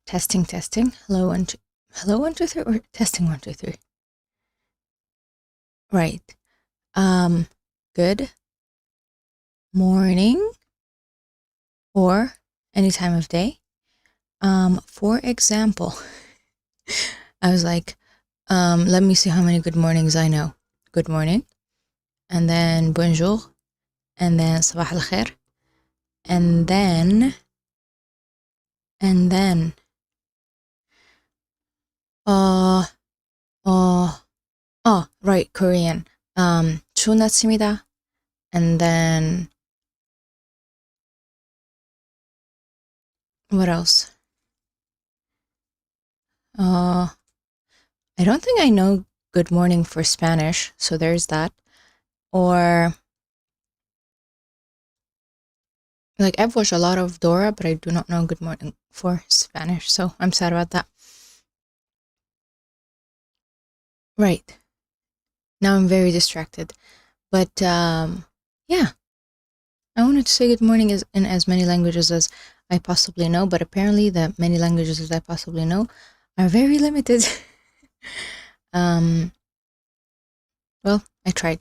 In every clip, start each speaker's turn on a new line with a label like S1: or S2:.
S1: Testing. Hello, hello, 1, 2, 3, or testing 1, 2, 3. Right. Good morning, or any time of day. For example, I was like, let me see how many good mornings I know. Good morning, and then bonjour, and then sabah al khair, and then right, Korean. 좋은 아침이다, and then what else? I don't think I know good morning for Spanish, so there's that. Or like, I've watched a lot of Dora, but I do not know good morning for Spanish, so I'm sad about that. Right. Now I'm very distracted. But yeah, I wanted to say good morning in as many languages as I possibly know, but apparently the many languages as I possibly know are very limited. Well, I tried.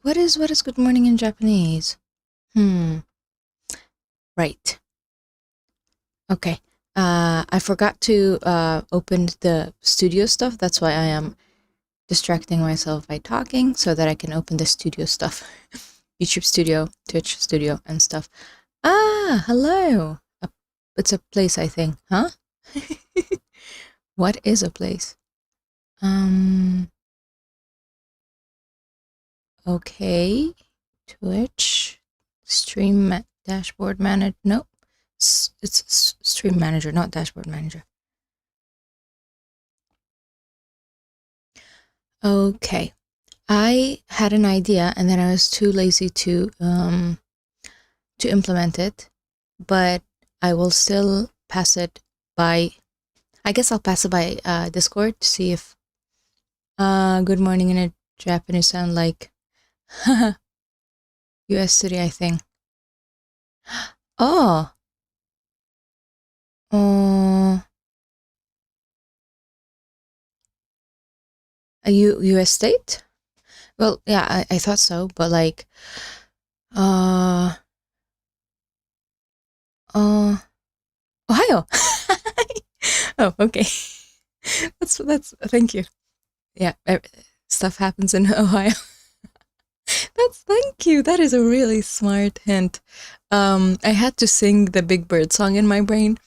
S1: What is good morning in Japanese? Right. Okay. I forgot to open the studio stuff. That's why I am distracting myself by talking, so that I can open the studio stuff. YouTube studio, Twitch studio, and stuff. Hello. It's a place, I think. Huh? What is a place? Okay. Twitch. Stream dashboard manager. Nope. It's stream manager, not dashboard manager. Okay. I had an idea, and then I was too lazy to implement it, but I will still pass it by, I guess I'll pass it by Discord to see if good morning in a Japanese sound like US city, I think. Oh. A US state? Well, yeah, I thought so, but like, Ohio. Oh, okay. That's thank you. Yeah, stuff happens in Ohio. Thank you. That is a really smart hint. I had to sing the Big Bird song in my brain,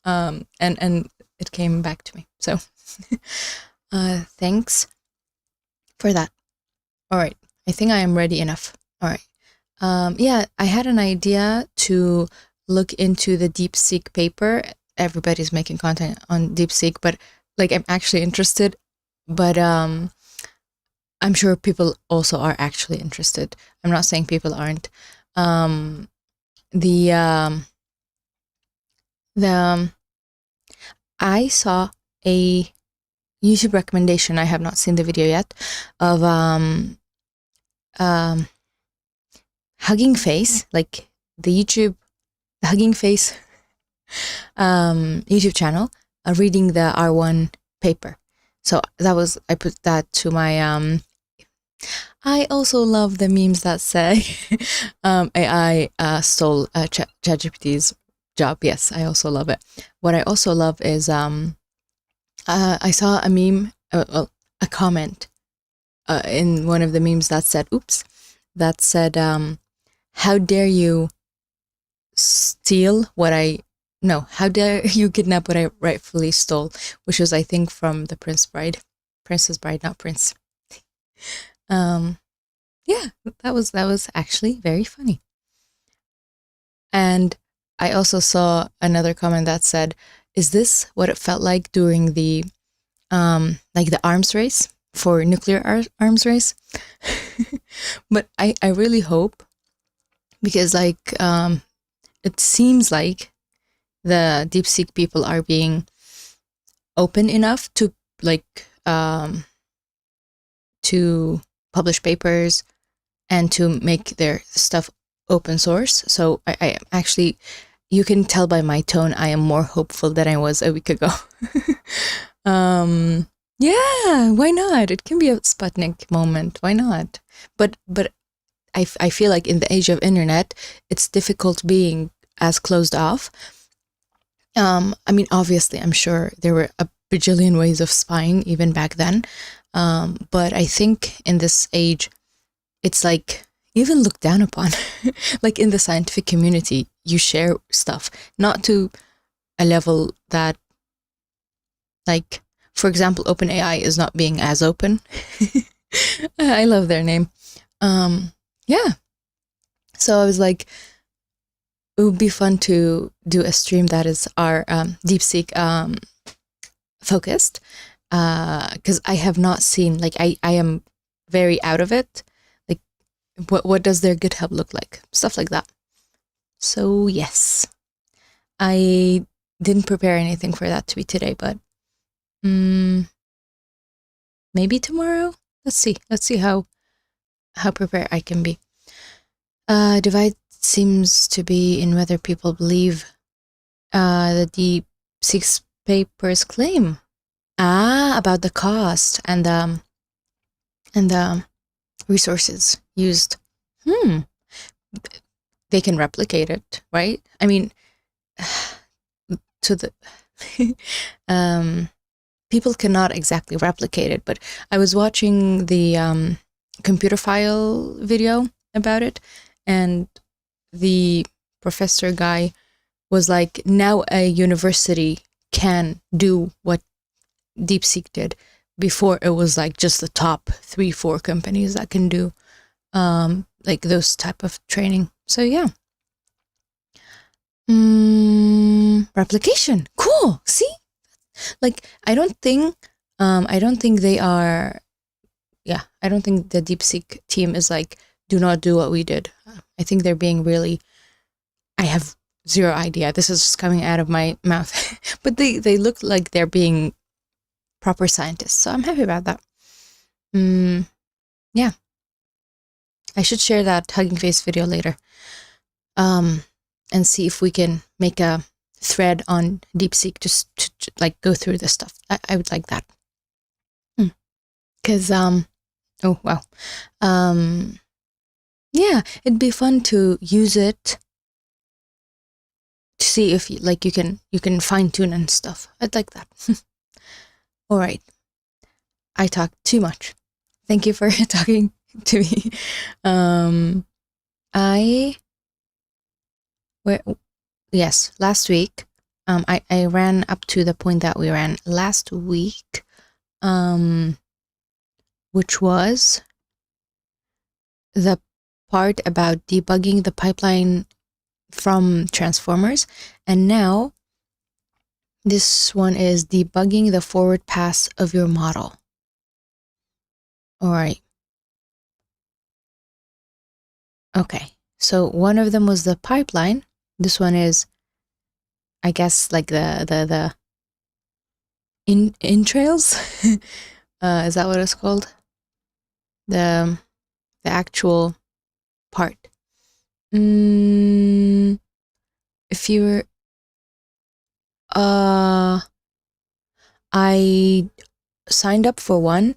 S1: and it came back to me. So, thanks for that. All right, I think I am ready enough. All right. Yeah, I had an idea to look into the DeepSeek paper. Everybody's making content on DeepSeek, but like, I'm actually interested, but I'm sure people also are actually interested. I'm not saying people aren't. I saw a YouTube recommendation, I have not seen the video yet, of HuggingFace, like the HuggingFace YouTube channel, reading the R1 paper. So I put that to my I also love the memes that say AI stole ChatGPT's job. Yes, I also love it. What I also love is I saw a meme, a comment in one of the memes that said, how dare you steal what how dare you kidnap what I rightfully stole, which was, I think, from the Princess Bride, not Prince. Yeah, that was actually very funny. And I also saw another comment that said, is this what it felt like during the like the arms race, for nuclear arms race? But I really hope, because like it seems like the DeepSeek people are being open enough to like to publish papers and to make their stuff open source. So I actually, you can tell by my tone, I am more hopeful than I was a week ago. Yeah, why not? It can be a Sputnik moment. Why not? But I feel like in the age of internet, it's difficult being as closed off. I mean, obviously, I'm sure there were a bajillion ways of spying even back then. But I think in this age, it's like even looked down upon. Like in the scientific community, you share stuff, not to a level that, like, for example, OpenAI is not being as open. I love their name. Yeah. So I was like, it would be fun to do a stream that is our DeepSeek focused, because I have not seen, like, I am very out of it. Like, what does their GitHub look like? Stuff like that. So yes, I didn't prepare anything for that to be today, but maybe tomorrow. Let's see how prepared I can be. Divide seems to be in whether people believe the DeepSeek's paper's claim about the cost and the resources used. They can replicate it, right? I mean, to the people cannot exactly replicate it, but I was watching the computer file video about it, and the professor guy was like, now a university can do what DeepSeek did. Before, it was like just the top 3-4 companies that can do like those type of training. So yeah. Replication. Cool. See? Like, I don't think they are, yeah, I don't think the DeepSeek team is like, do not do what we did. I think they're being really, I have zero idea. This is just coming out of my mouth. But they look like they're being proper scientists. So I'm happy about that. Yeah. I should share that HuggingFace video later. And see if we can make a thread on DeepSeek just to like go through this stuff. I would like that. Cause oh wow. Yeah, it'd be fun to use it to see if like you can fine tune and stuff. I'd like that. All right. I talked too much. Thank you for talking to me. Yes, last week, I ran up to the point that we ran last week, which was the part about debugging the pipeline from transformers. And now this one is debugging the forward pass of your model. All right. Okay. So one of them was the pipeline. This one is, I guess, like the entrails. Is that what it's called? The actual part. If you're, I signed up for one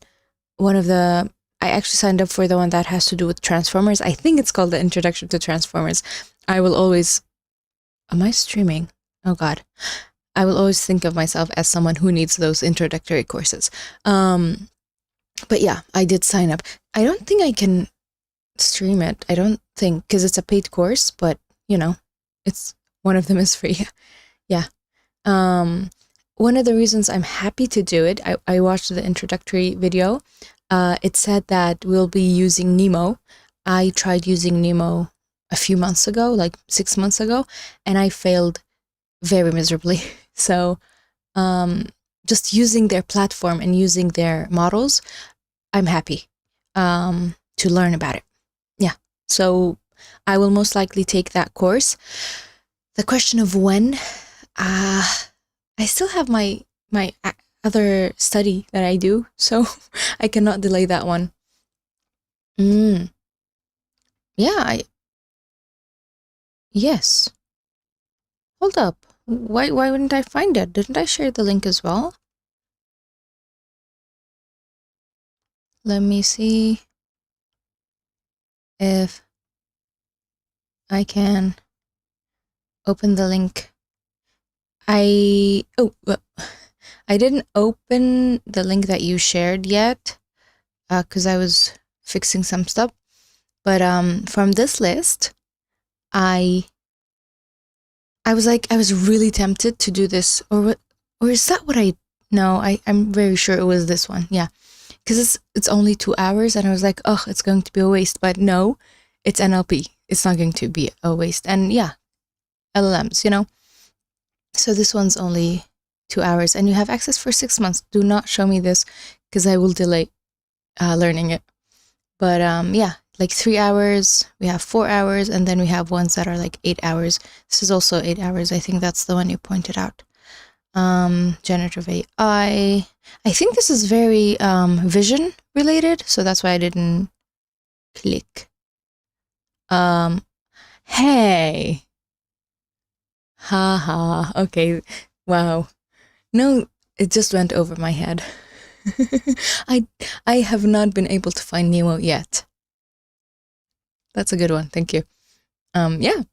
S1: of the. I actually signed up for the one that has to do with Transformers. I think it's called the Introduction to Transformers. I will always. Am I streaming? Oh God. I will always think of myself as someone who needs those introductory courses. But yeah, I did sign up. I don't think I can stream it. I don't think, because it's a paid course, but you know, it's one of them is free. Yeah. One of the reasons I'm happy to do it, I watched the introductory video. It said that we'll be using Nemo. I tried using Nemo a few months ago, like 6 months ago, and I failed very miserably. So just using their platform and using their models, I'm happy to learn about it. Yeah. So I will most likely take that course. The question of when, I still have my other study that I do, so I cannot delay that one. Yeah, Yes. Hold up. Why wouldn't I find it? Didn't I share the link as well? Let me see if I can open the link. I didn't open the link that you shared yet because I was fixing some stuff. But from this list, I was really tempted to do this, or is that what no, I'm very sure it was this one. Yeah, because it's only 2 hours, and I was like, oh, it's going to be a waste. But no, it's NLP. It's not going to be a waste. And yeah, LLMs, you know. So this one's only 2 hours, and you have access for 6 months. Do not show me this because I will delay learning it. But yeah, like 3 hours, we have 4 hours, and then we have ones that are like 8 hours. This is also 8 hours. I think that's the one you pointed out. Generative AI. I think this is very vision related, so that's why I didn't click. Hey. Haha. Okay. Wow. No, it just went over my head. I have not been able to find Nemo yet. That's a good one. Thank you. Yeah.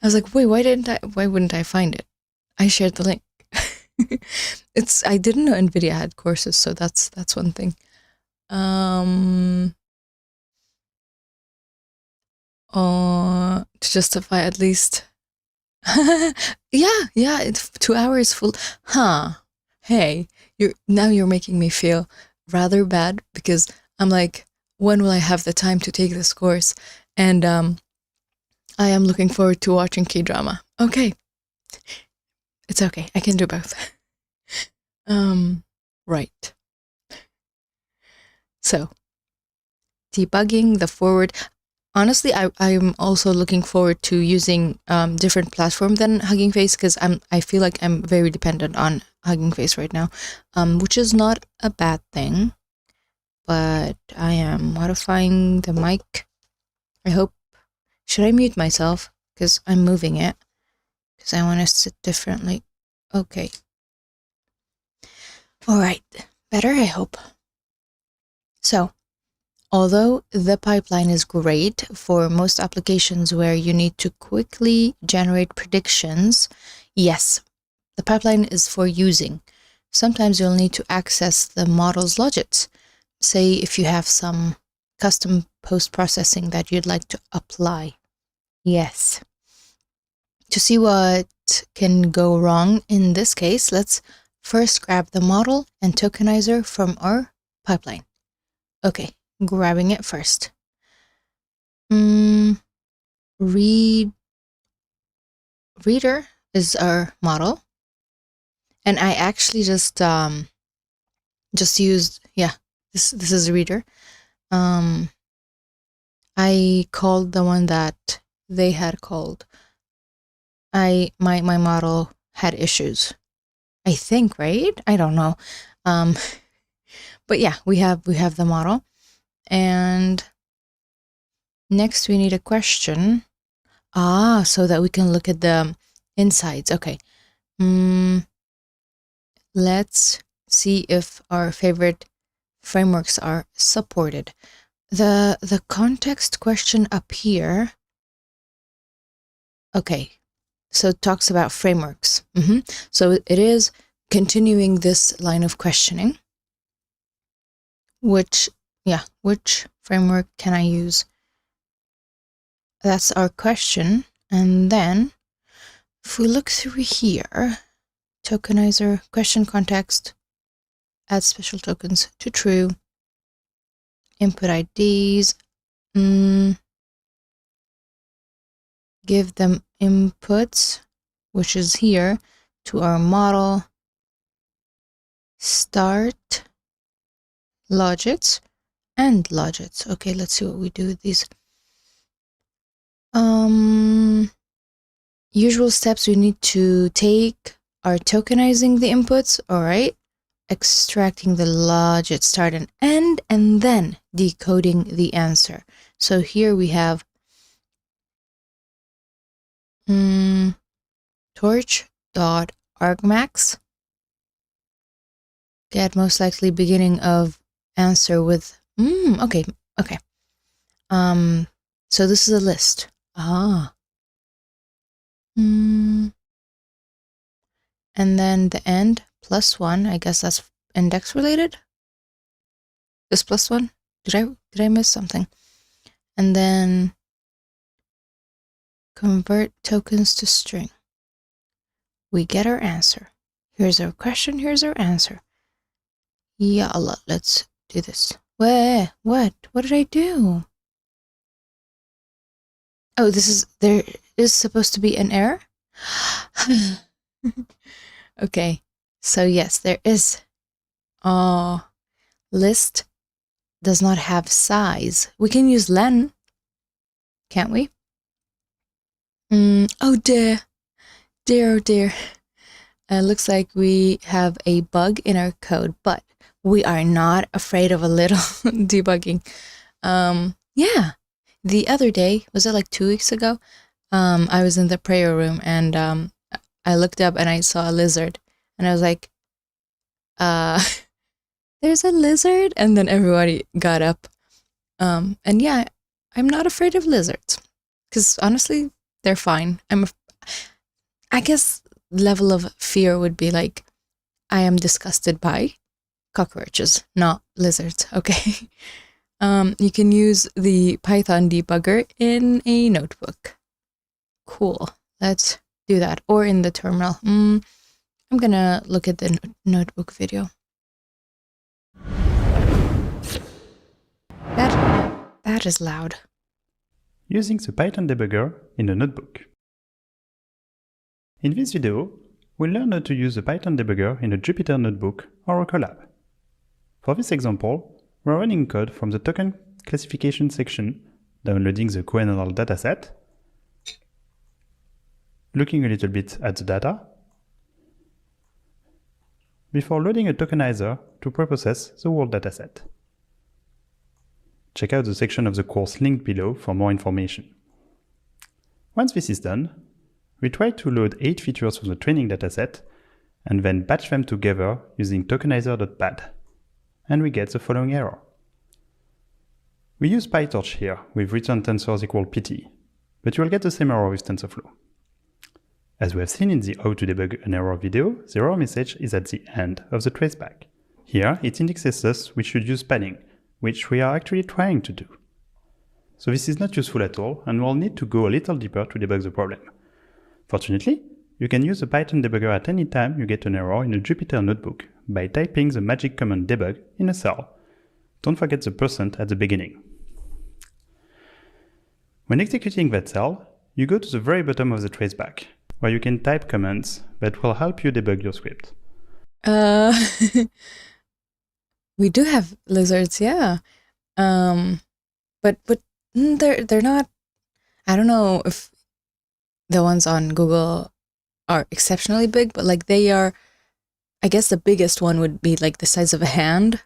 S1: I was like, wait, why wouldn't I find it? I shared the link. I didn't know NVIDIA had courses, so that's one thing. To justify at least. yeah, it's 2 hours full. Huh. Hey, you're making me feel rather bad because I'm like, when will I have the time to take this course? And I am looking forward to watching K-drama. Okay. It's okay. I can do both. Right. So, debugging the forward. Honestly, I'm also looking forward to using different platform than HuggingFace because I feel like I'm very dependent on HuggingFace right now, which is not a bad thing. But I am modifying the mic. I hope. Should I mute myself? Because I'm moving it. Because I want to sit differently. Okay. All right. Better, I hope. So, although the pipeline is great for most applications where you need to quickly generate predictions, yes, the pipeline is for using. Sometimes you'll need to access the model's logics. Say if you have some custom post-processing that you'd like to apply. Yes. To see what can go wrong in this case, let's first grab the model and tokenizer from our pipeline. Okay, grabbing it first. Reader is our model. And I actually just used, yeah, this is a reader. I called the one that they had called. My model had issues. I think, right? I don't know. But yeah, we have the model. And next we need a question. So that we can look at the insides. Okay. Let's see if our favorite frameworks are supported. The context question up here. Okay. So it talks about frameworks. So it is continuing this line of questioning. Which framework can I use? That's our question. And then if we look through here, tokenizer, question context, add special tokens to true, input IDs, give them inputs, which is here, to our model, start, logits, and logits. Okay, let's see what we do with these. Usual steps we need to take are tokenizing the inputs, all right, extracting the logit start and end, and then decoding the answer. So here we have torch.argmax. Get most likely beginning of answer with okay. So this is a list. And then the end +1, I guess that's index related. This +1. Did I miss something? And then convert tokens to string. We get our answer. Here's our question, here's our answer. Ya Allah, let's do this. What did I do? Oh, there is supposed to be an error? Okay, so yes, there is. List does not have size. We can use len, can't we? Oh dear. Oh dear. Looks like we have a bug in our code, but we are not afraid of a little debugging. Yeah, the other day, was it like 2 weeks ago? I was in the prayer room and I looked up and I saw a lizard and I was like, there's a lizard? And then everybody got up. And yeah, I'm not afraid of lizards because honestly, they're fine. I guess level of fear would be like, I am disgusted by cockroaches, not lizards, okay? You can use the Python debugger in a notebook. Cool, let's do that. Or in the terminal. I'm gonna look at the notebook video. That is loud.
S2: Using the Python debugger in a notebook. In this video, we'll learn how to use the Python debugger in a Jupyter notebook or a Colab. For this example, we're running code from the token classification section, downloading the CoNLL dataset, looking a little bit at the data, before loading a tokenizer to preprocess the whole dataset. Check out the section of the course linked below for more information. Once this is done, we try to load 8 features from the training dataset and then batch them together using tokenizer.pad, and we get the following error. We use PyTorch here with return tensors equal pt, but you will get the same error with TensorFlow. As we have seen in the How to Debug an Error video, the error message is at the end of the traceback. Here it indexes us we should use padding, which we are actually trying to do. So this is not useful at all, and we'll need to go a little deeper to debug the problem. Fortunately, you can use the Python debugger at any time you get an error in a Jupyter notebook by typing the magic command debug in a cell. Don't forget the % at the beginning. When executing that cell, you go to the very bottom of the traceback, where you can type commands that will help you debug your script.
S1: We do have lizards, yeah. But they're not. I don't know if the ones on Google are exceptionally big, but like they are. I guess the biggest one would be like the size of a hand.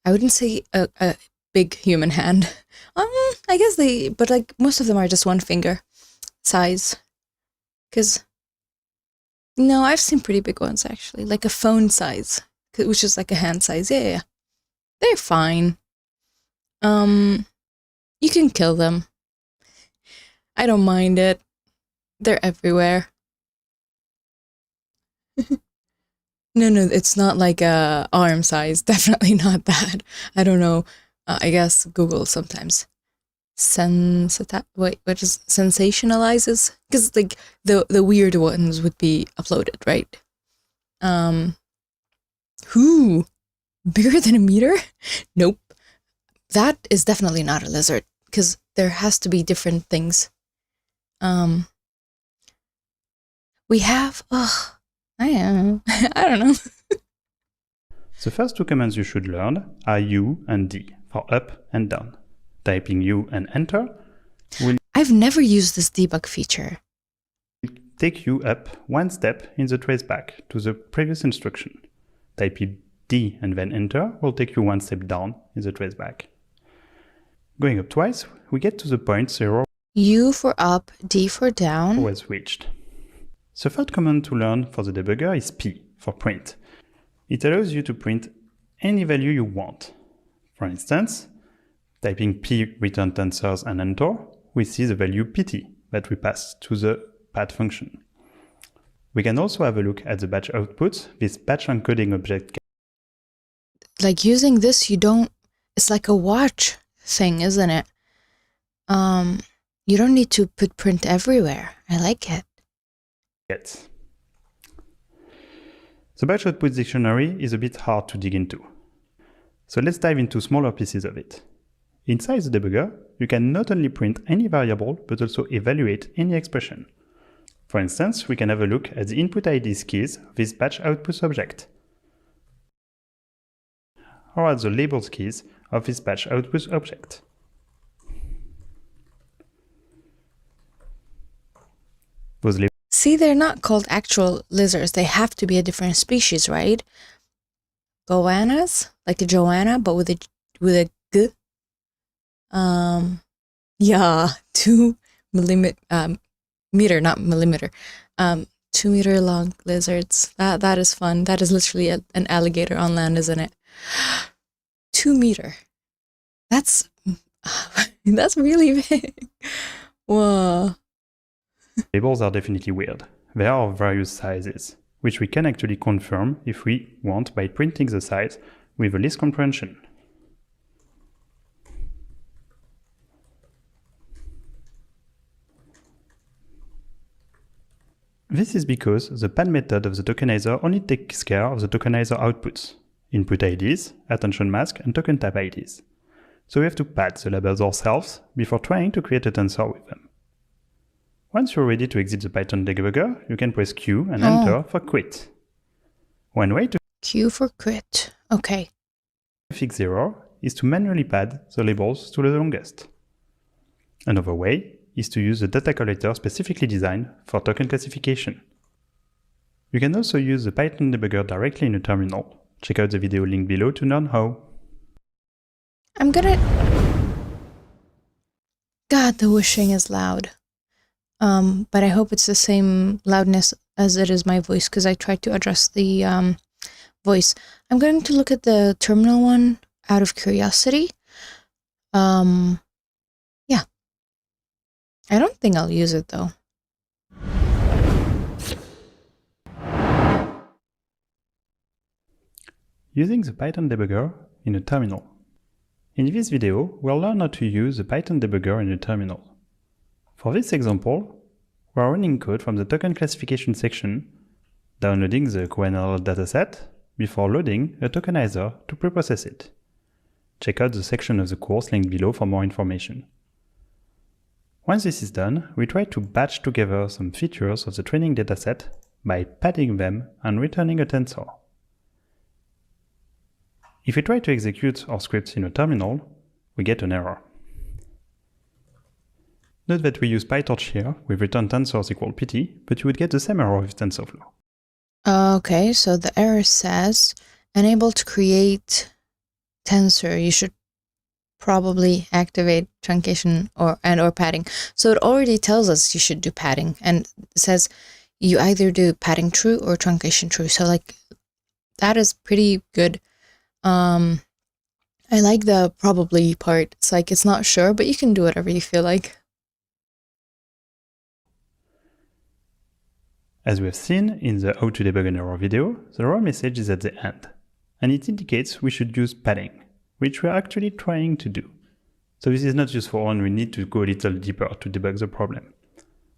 S1: I wouldn't say a big human hand. I guess but like most of them are just one finger size. Cause no, I've seen pretty big ones actually, like a phone size, which is like a hand size. Yeah. They're fine. You can kill them. I don't mind it. They're everywhere. No, it's not like a arm size. Definitely not that. I don't know. I guess Google sometimes sensationalizes, because like the weird ones would be uploaded, right? Who? Bigger than a meter? Nope. That is definitely not a lizard, because there has to be different things. We have, I don't know.
S2: The first two commands you should learn are U and D for up and down. Typing U and enter will
S1: I've never used this debug feature.
S2: take you up one step in the traceback to the previous instruction. Typing D and then enter will take you one step down in the traceback. Going up twice, we get to the point 0.
S1: U for up, D for down.
S2: Was reached. The third command to learn for the debugger is P for print. It allows you to print any value you want. For instance, typing P return tensors and enter, we see the value PT that we pass to the pad function. We can also have a look at the batch output. This batch encoding object.
S1: Like using this, it's like a watch thing, isn't it? You don't need to put print everywhere. I like it.
S2: Yes. The batch output dictionary is a bit hard to dig into. So let's dive into smaller pieces of it. Inside the debugger, you can not only print any variable, but also evaluate any expression. For instance, we can have a look at the input IDs keys of this batch output object, or at the labels keys of this batch output object. Those labels.
S1: See, they're not called actual lizards. They have to be a different species, right? Goannas, like a Joanna, but with a G. Yeah, 2 meter, not millimeter. 2 meter long lizards. That is fun. That is literally an alligator on land, isn't it? 2 meter. That's really big. Whoa.
S2: Labels are definitely weird. They are of various sizes, which we can actually confirm if we want by printing the size with a list comprehension. This is because the pad method of the tokenizer only takes care of the tokenizer outputs, input IDs, attention mask, and token type IDs. So we have to pad the labels ourselves before trying to create a tensor with them. Once you're ready to exit the Python debugger, you can press Q and enter for quit. One way to
S1: Q for quit. Okay.
S2: fix the error is to manually pad the labels to the longest. Another way is to use the data collector specifically designed for token classification. You can also use the Python debugger directly in a terminal. Check out the video link below to learn how.
S1: God, the whooshing is loud. But I hope it's the same loudness as it is my voice, because I tried to adjust the voice. I'm going to look at the terminal one out of curiosity. Yeah. I don't think I'll use it though.
S2: Using the Python debugger in a terminal. In this video, we'll learn how to use the Python debugger in a terminal. For this example, we are running code from the token classification section, downloading the QNL dataset before loading a tokenizer to preprocess it. Check out the section of the course linked below for more information. Once this is done, we try to batch together some features of the training dataset by padding them and returning a tensor. If we try to execute our scripts in a terminal, we get an error. Note that we use PyTorch here with return tensors equal PT, but you would get the same error with TensorFlow.
S1: Okay, so the error says, unable to create tensor. You should probably activate truncation or padding. So it already tells us you should do padding, and it says you either do padding true or truncation true. So like that is pretty good. I like the probably part. It's like it's not sure, but you can do whatever you feel like.
S2: As we have seen in the How to Debug an Error video, the error message is at the end, and it indicates we should use padding, which we are actually trying to do. So this is not useful and we need to go a little deeper to debug the problem.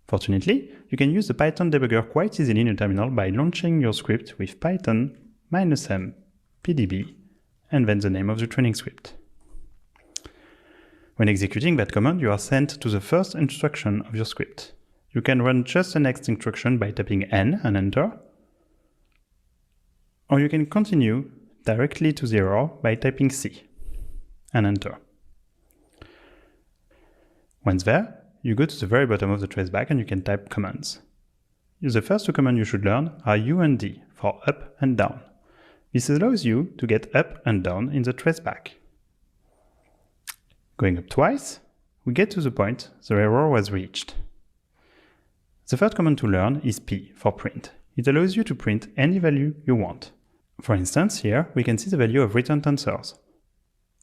S2: Fortunately, you can use the Python debugger quite easily in a terminal by launching your script with python -m pdb and then the name of the training script. When executing that command, you are sent to the first instruction of your script. You can run just the next instruction by tapping N and enter, or you can continue directly to the error by typing C and enter. Once there, you go to the very bottom of the traceback and you can type commands. The first two commands you should learn are U and D for up and down. This allows you to get up and down in the traceback. Going up twice, we get to the point the error was reached. The third command to learn is P for print. It allows you to print any value you want. For instance, here we can see the value of returned answers,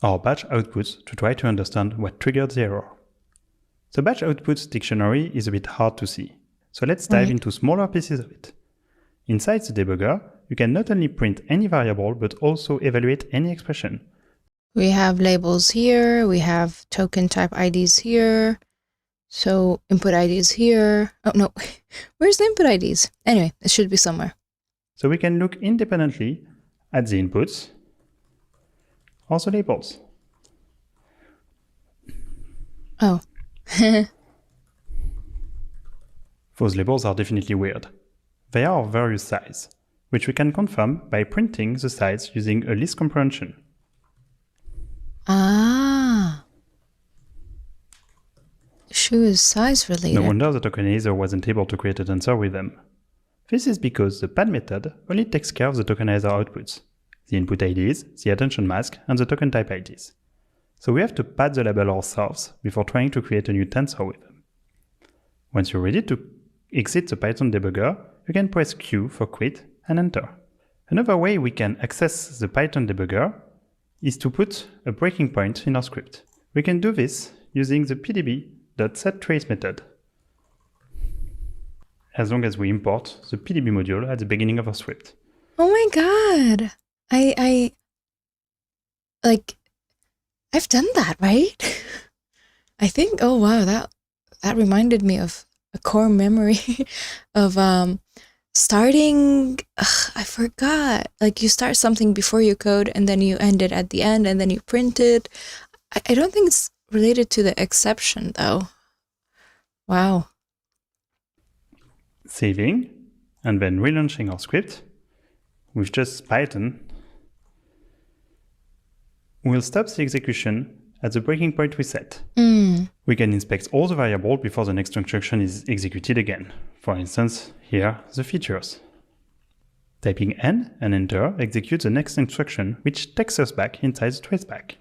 S2: or batch outputs to try to understand what triggered the error. The batch outputs dictionary is a bit hard to see, so let's dive into smaller pieces of it. Inside the debugger, you can not only print any variable, but also evaluate any expression.
S1: We have labels here, we have token type IDs here, so input IDs here. Oh no, where's the input IDs? Anyway, it should be somewhere.
S2: So we can look independently at the inputs or the labels.
S1: Oh.
S2: Those labels are definitely weird. They are of various size, which we can confirm by printing the size using a list comprehension.
S1: Ah. Shoe is size related.
S2: No wonder the tokenizer wasn't able to create an answer with them. This is because the pad method only takes care of the tokenizer outputs, the input IDs, the attention mask, and the token type IDs. So we have to pad the label ourselves before trying to create a new tensor with them. Once you're ready to exit the Python debugger, you can press Q for quit and enter. Another way we can access the Python debugger is to put a breaking point in our script. We can do this using the pdb.setTrace method, as long as we import the pdb module at the beginning of our script.
S1: Oh my god. I've done that, right? I think, oh wow, that reminded me of a core memory of starting, I forgot. Like you start something before you code and then you end it at the end and then you print it. I don't think it's related to the exception though. Wow.
S2: Saving and then relaunching our script with just Python, we'll stop the execution at the breaking point we set. We can inspect all the variables before the next instruction is executed again. For instance, here, the features. Typing N and Enter executes the next instruction, which takes us back inside the traceback.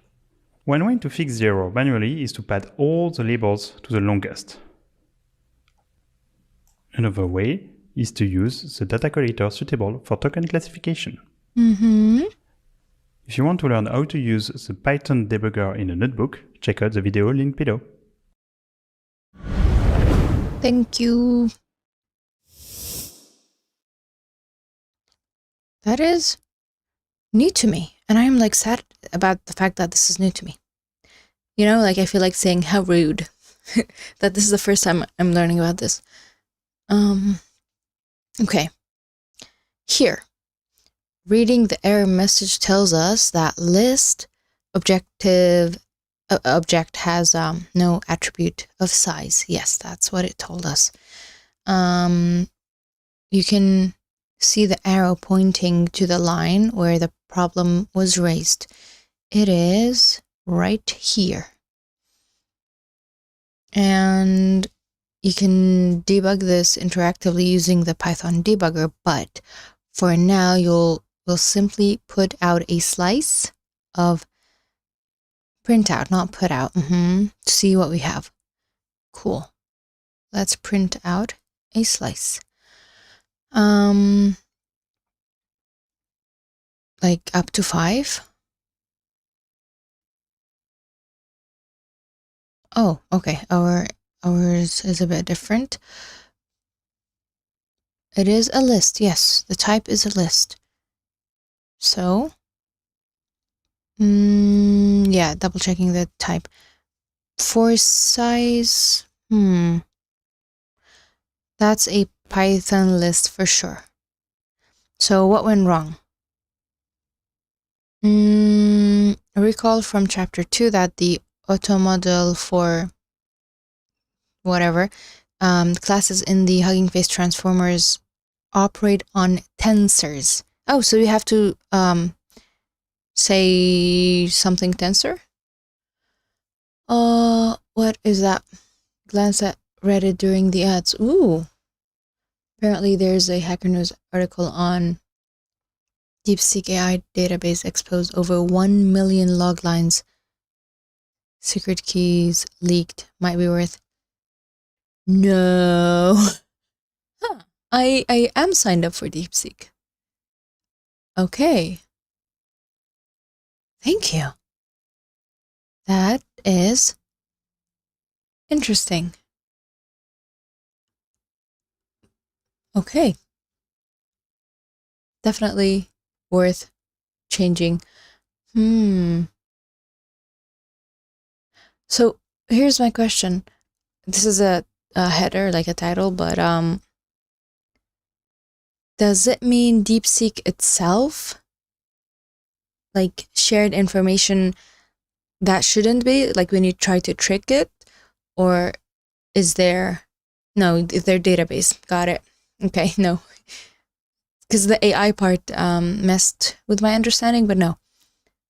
S2: One way to fix the error manually is to pad all the labels to the longest. Another way is to use the data collator suitable for token classification. If you want to learn how to use the Python debugger in a notebook, check out the video linked below.
S1: Thank you. That is new to me. And I'm like sad about the fact that this is new to me. You know, like I feel like saying how rude that this is the first time I'm learning about this. Okay. Here. Reading the error message tells us that list object has no attribute of size. Yes, that's what it told us. You can see the arrow pointing to the line where the problem was raised. It is right here. And you can debug this interactively using the Python debugger, but for now we'll simply put out a slice of printout, not put out, to see what we have. Cool. Let's print out a slice. Like up to 5. Oh, okay. Ours is a bit different. It is a list. Yes, the type is a list. So, yeah, double checking the type. For size, that's a Python list for sure. So what went wrong? Recall from chapter 2 that the auto model for whatever classes in the HuggingFace transformers operate on tensors. Oh, so you have to say something tensor? What is that? Glance at Reddit during the ads. Ooh. Apparently there's a Hacker News article on DeepSeek AI database exposed over 1 million log lines secret keys leaked might be worth. No. Huh. I am signed up for DeepSeek. Okay. Thank you. That is interesting. Okay. Definitely worth changing. So here's my question. This is a header, like a title, but does it mean DeepSeek itself? Like shared information that shouldn't be, like when you try to trick it? Or is there, no, is their database? Got it. Okay, no. Because the AI part messed with my understanding, but no.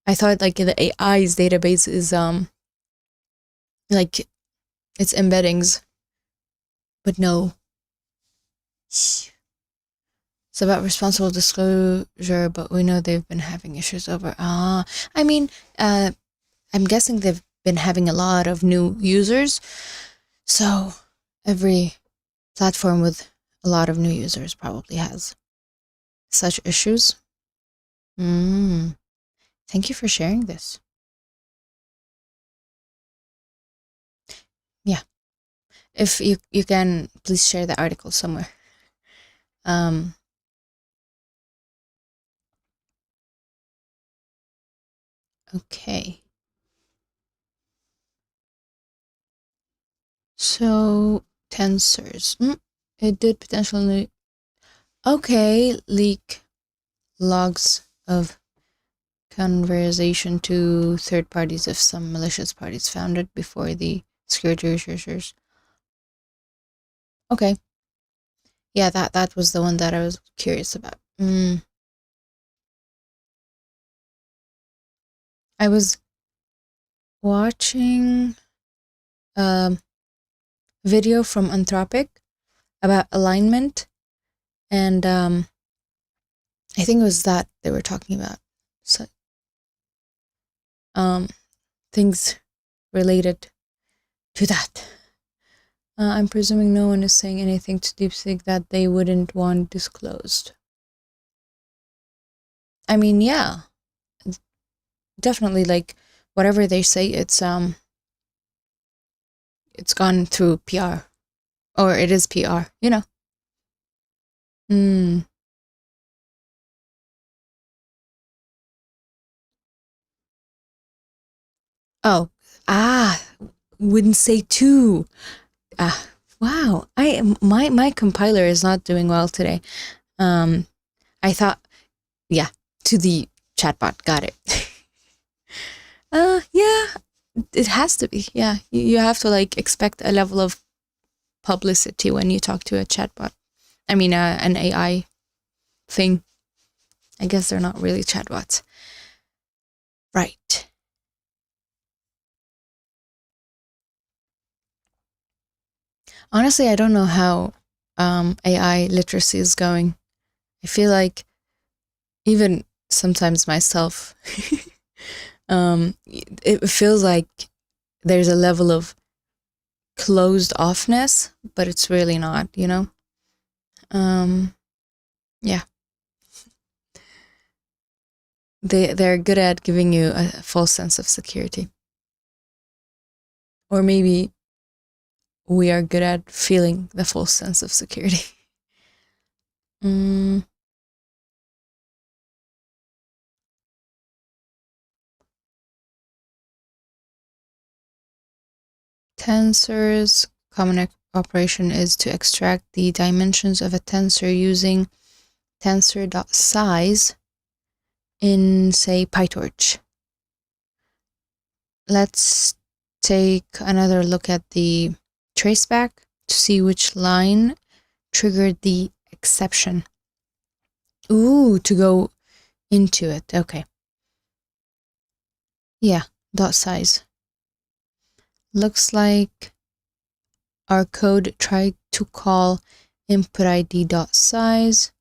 S1: I thought like the AI's database is like its embeddings, but no. It's about responsible disclosure, but we know they've been having issues over. I mean, I'm guessing they've been having a lot of new users. So every platform with a lot of new users probably has such issues. Thank you for sharing this. Yeah. If you can, please share the article somewhere. Okay. So tensors. It did potentially. Okay, leak logs of conversation to third parties if some malicious parties found it before the security researchers. Okay. Yeah, that was the one that I was curious about. I was watching a video from Anthropic about alignment, and I think it was that they were talking about. So, things related to that. I'm presuming no one is saying anything to DeepSeek that they wouldn't want disclosed. I mean, yeah, definitely. Like whatever they say, it's gone through PR, or it is PR. You know. Oh, wouldn't say two. Wow. My compiler is not doing well today. I thought, yeah, to the chatbot. Got it. Yeah, it has to be. Yeah, you have to like expect a level of publicity when you talk to a chatbot. I mean, an AI thing. I guess they're not really chatbots. Right. Honestly, I don't know how AI literacy is going. I feel like even sometimes myself, it feels like there's a level of closed offness, but it's really not, you know? Yeah. They're good at giving you a false sense of security. Or maybe we are good at feeling the false sense of security. Tensors, common operation is to extract the dimensions of a tensor using tensor.size in, say, PyTorch. Let's take another look at the traceback to see which line triggered the exception. Ooh, to go into it. Okay. Yeah, dot size. Looks like our code tried to call input ID dot size,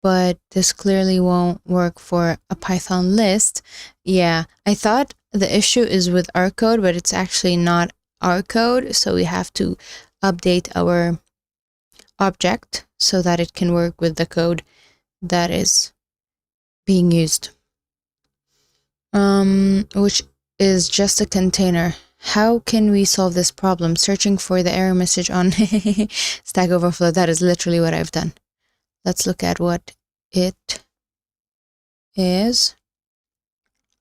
S1: but this clearly won't work for a Python list. Yeah, I thought the issue is with our code, but it's actually not our code. So we have to update our object so that it can work with the code that is being used. Which is just a container. How can we solve this problem? Searching for the error message on Stack Overflow. That is literally what I've done. Let's look at what it is.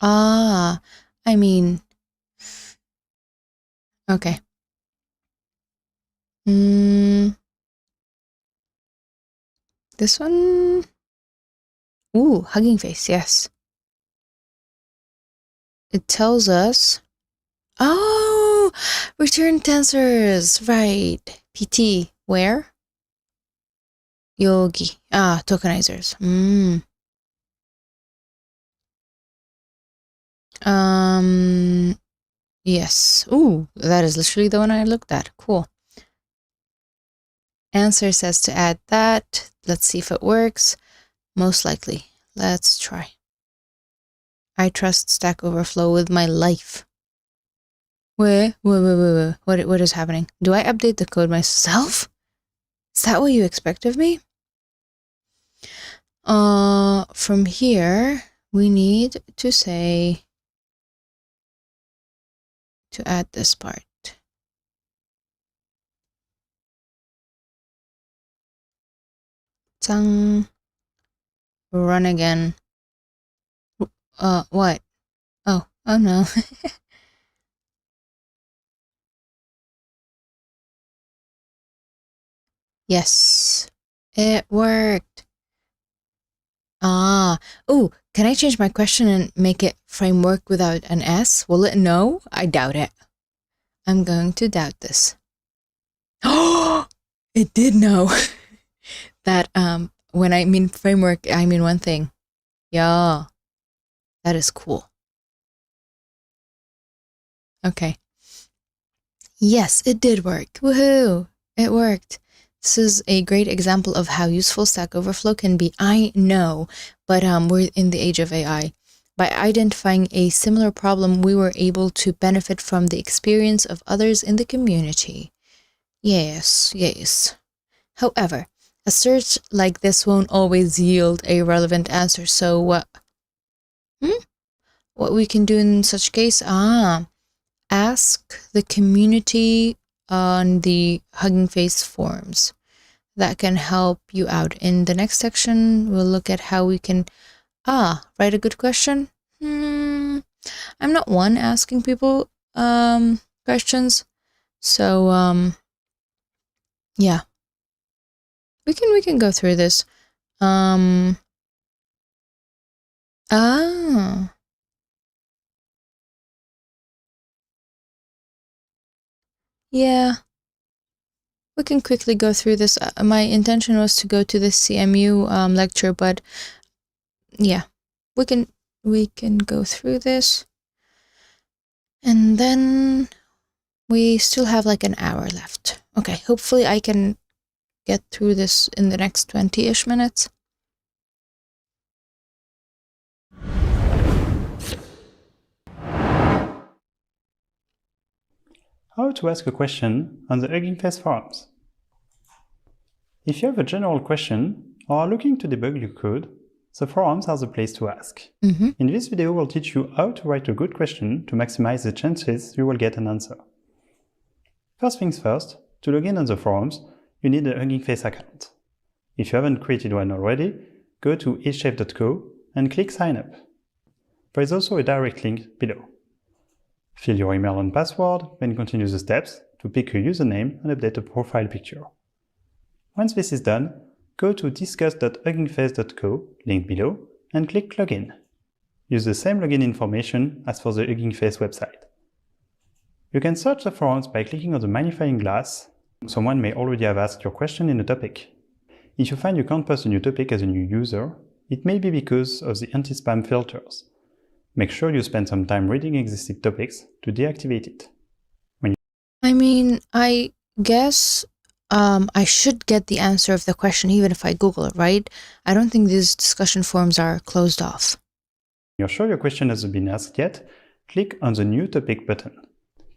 S1: I mean, okay. This one. Ooh, Hugging Face, yes. It tells us, oh, return tensors, right. PT, where? Yogi, tokenizers. Yes. Ooh, that is literally the one I looked at. Cool. Answer says to add that. Let's see if it works. Most likely. Let's try. I trust Stack Overflow with my life. Wait. What is happening? Do I update the code myself? Is that what you expect of me? From here, we need to say to add this part. Run again. What? Oh no. Yes, it worked. Oh, can I change my question and make it framework without an S? Will it know? I doubt it. I'm going to doubt this. Oh, it did know that when I mean framework, I mean one thing. Yeah, that is cool. Okay. Yes, it did work. Woohoo! It worked. This is a great example of how useful Stack Overflow can be. I know, but we're in the age of AI. By identifying a similar problem, we were able to benefit from the experience of others in the community. Yes. However, a search like this won't always yield a relevant answer. So what we can do in such case? Ask the community on the Hugging Face forums. That can help you out. In the next section, we'll look at how we can write a good question. I'm not one asking people questions, so yeah, we can go through this. Yeah, we can quickly go through this. My intention was to go to the CMU lecture, but yeah, we can go through this. And then we still have like an hour left. Okay, hopefully I can get through this in the next 20-ish minutes.
S2: How to ask a question on the HuggingFace forums. If you have a general question or are looking to debug your code, the forums are the place to ask. In this video, we'll teach you how to write a good question to maximize the chances you will get an answer. First things first, to log in on the forums, you need a HuggingFace account. If you haven't created one already, go to hchef.co and click Sign Up. There is also a direct link below. Fill your email and password, then continue the steps to pick a username and update a profile picture. Once this is done, go to discuss.huggingface.co, link below, and click Login. Use the same login information as for the HuggingFace website. You can search the forums by clicking on the magnifying glass. Someone may already have asked your question in a topic. If you find you can't post a new topic as a new user, it may be because of the anti-spam filters. Make sure you spend some time reading existing topics to deactivate it.
S1: I mean, I guess I should get the answer of the question even if I Google it, right? I don't think these discussion forums are closed off.
S2: You're sure your question hasn't been asked yet? Click on the New Topic button.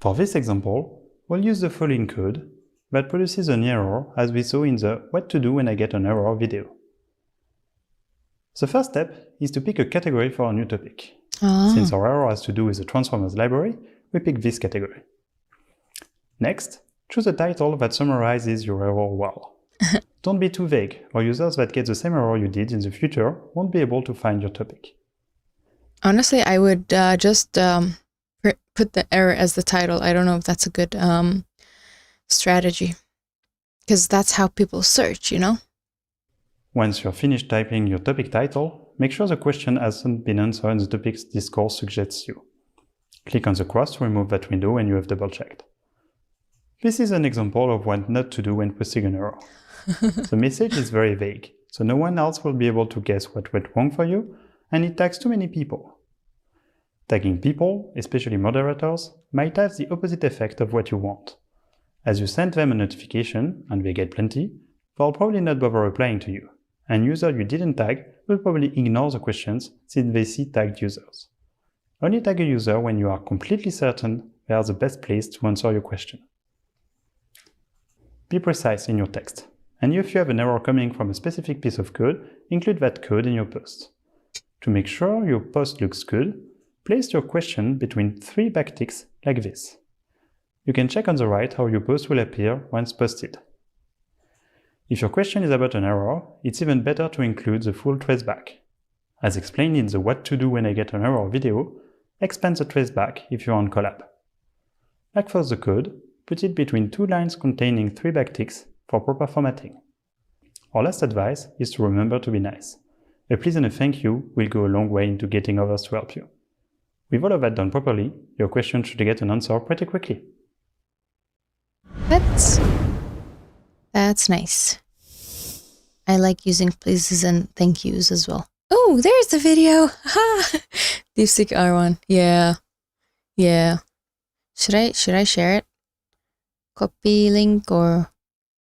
S2: For this example, we'll use the following code that produces an error as we saw in the What to do when I get an error video. The first step is to pick a category for our new topic. Since our error has to do with the Transformers library, we pick this category. Next, choose a title that summarizes your error well. Don't be too vague, or users that get the same error you did in the future won't be able to find your topic.
S1: Honestly, I would just put the error as the title. I don't know if that's a good strategy, because that's how people search, you know?
S2: Once you're finished typing your topic title, make sure the question hasn't been answered and the topic's discourse suggests you. Click on the cross to remove that window when you have double-checked. This is an example of what not to do when posting an error. The message is very vague, so no one else will be able to guess what went wrong for you, and it tags too many people. Tagging people, especially moderators, might have the opposite effect of what you want. As you send them a notification, and they get plenty, they'll probably not bother replying to you, and users you didn't tag will probably ignore the questions since they see tagged users. Only tag a user when you are completely certain they are the best place to answer your question. Be precise in your text, and if you have an error coming from a specific piece of code, include that code in your post. To make sure your post looks good, place your question between 3 backticks like this. You can check on the right how your post will appear once posted. If your question is about an error, it's even better to include the full traceback. As explained in the What to do when I get an error video, expand the traceback if you're on Collab. Like for the code, put it between 2 lines containing 3 backticks for proper formatting. Our last advice is to remember to be nice. A please and a thank you will go a long way into getting others to help you. With all of that done properly, your question should get an answer pretty quickly.
S1: That's nice. I like using pleases and thank yous as well. Oh, there's the video. Ha! DeepSeek R1. Yeah. Should I share it? Copy link, or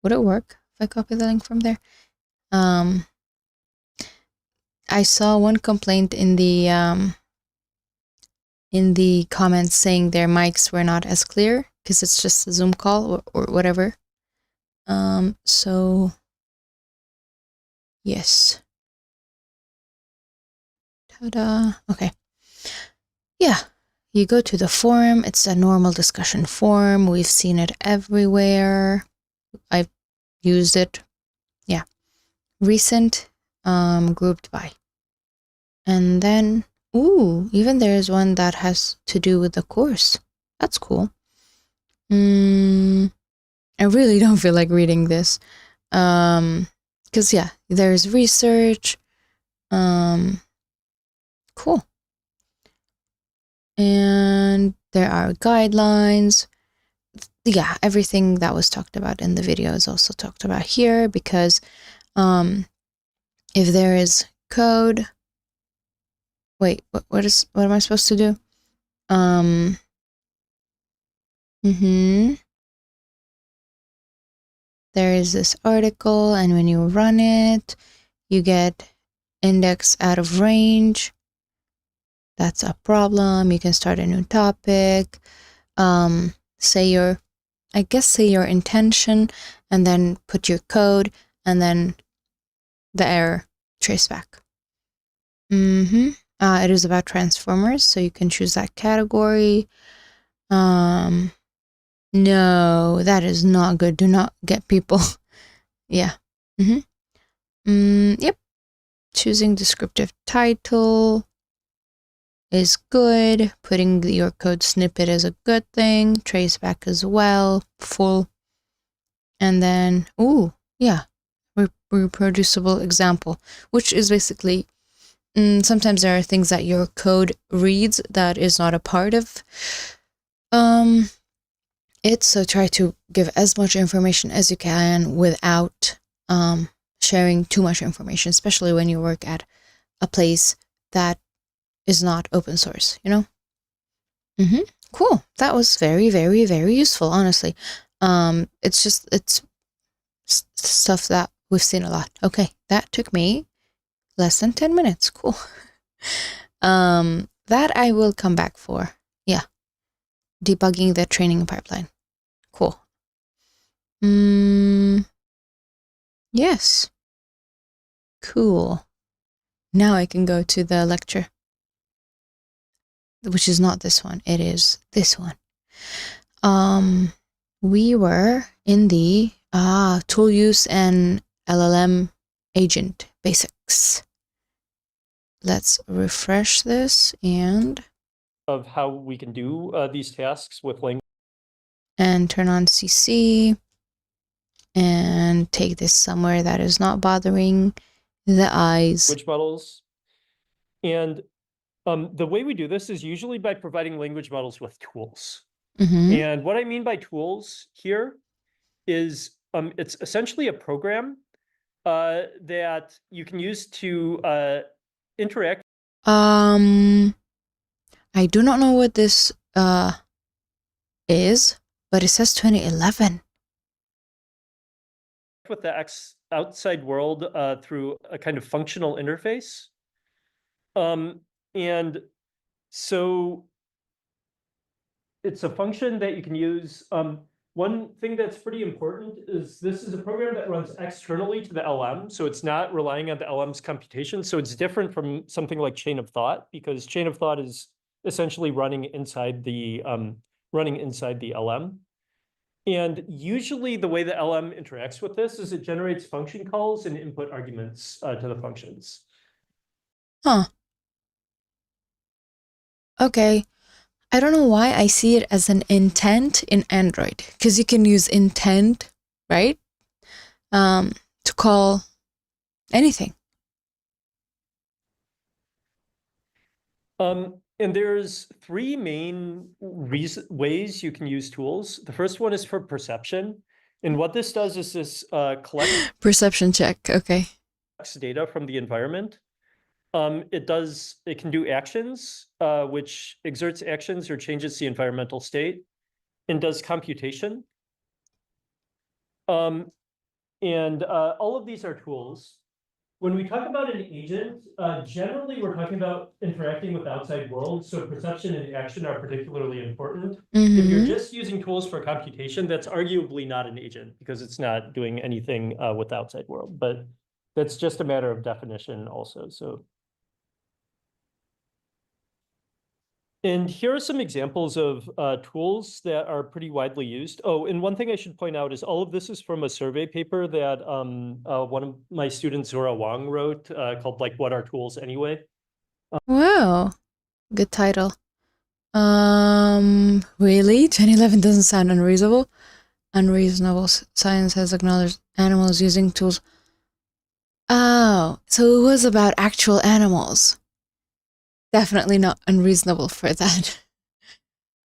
S1: would it work if I copy the link from there? I saw one complaint in the comments saying their mics were not as clear because it's just a Zoom call or whatever. So yes. Ta-da. Okay. Yeah. You go to the forum. It's a normal discussion forum. We've seen it everywhere. I've used it. Yeah. Recent, grouped by. And then, even there's one that has to do with the course. That's cool. I really don't feel like reading this. Because yeah, there's research. Cool. And there are guidelines. Yeah, everything that was talked about in the video is also talked about here, because if there is code, wait, what am I supposed to do? There is this article, and when you run it, you get index out of range. That's a problem. You can start a new topic. Say your intention, and then put your code, and then the error traceback. It is about Transformers, so you can choose that category. No, that is not good. Do not get people. Yeah. Yep. Choosing descriptive title is good. Putting your code snippet is a good thing. Traceback as well. Full. And then, reproducible example, which is basically, sometimes there are things that your code reads that is not a part of it. So try to give as much information as you can without sharing too much information, especially when you work at a place that is not open source, you know? Cool. That was very, very, very useful, honestly. It's stuff that we've seen a lot. Okay, that took me less than 10 minutes. Cool. That I will come back for. Yeah. Debugging the training pipeline. Cool. Yes. Cool. Now I can go to the lecture, which is not this one. It is this one. We were in the tool use and LLM agent basics. Let's refresh this and
S3: of how we can do these tasks with language.
S1: And turn on CC and take this somewhere that is not bothering the eyes.
S3: Language models. And the way we do this is usually by providing language models with tools. And what I mean by tools here is it's essentially a program that you can use to interact.
S1: I do not know what this is, but it says 2011.
S3: With the outside world through a kind of functional interface. And so it's a function that you can use. One thing that's pretty important is this is a program that runs externally to the LM. So it's not relying on the LM's computation. So it's different from something like chain of thought, because chain of thought is essentially running inside the LM. And usually the way the LM interacts with this is it generates function calls and input arguments to the functions.
S1: Huh. Okay. I don't know why I see it as an intent in Android, because you can use intent, right? To call anything.
S3: And there's three main ways you can use tools. The first one is for perception. And what this does is this collects
S1: Perception check, okay.
S3: Data from the environment. It can do actions, which exerts actions or changes the environmental state, and does computation. And all of these are tools. When we talk about an agent, generally we're talking about interacting with the outside world. So perception and action are particularly important. If you're just using tools for computation, that's arguably not an agent because it's not doing anything with the outside world. But that's just a matter of definition also. So. And here are some examples of tools that are pretty widely used. Oh, and one thing I should point out is all of this is from a survey paper that one of my students, Zora Wang, wrote called like, "What Are Tools Anyway?"
S1: Wow, good title. Really? 2011 doesn't sound unreasonable. Unreasonable. Science has acknowledged animals using tools. Oh, so it was about actual animals. Definitely not unreasonable for that.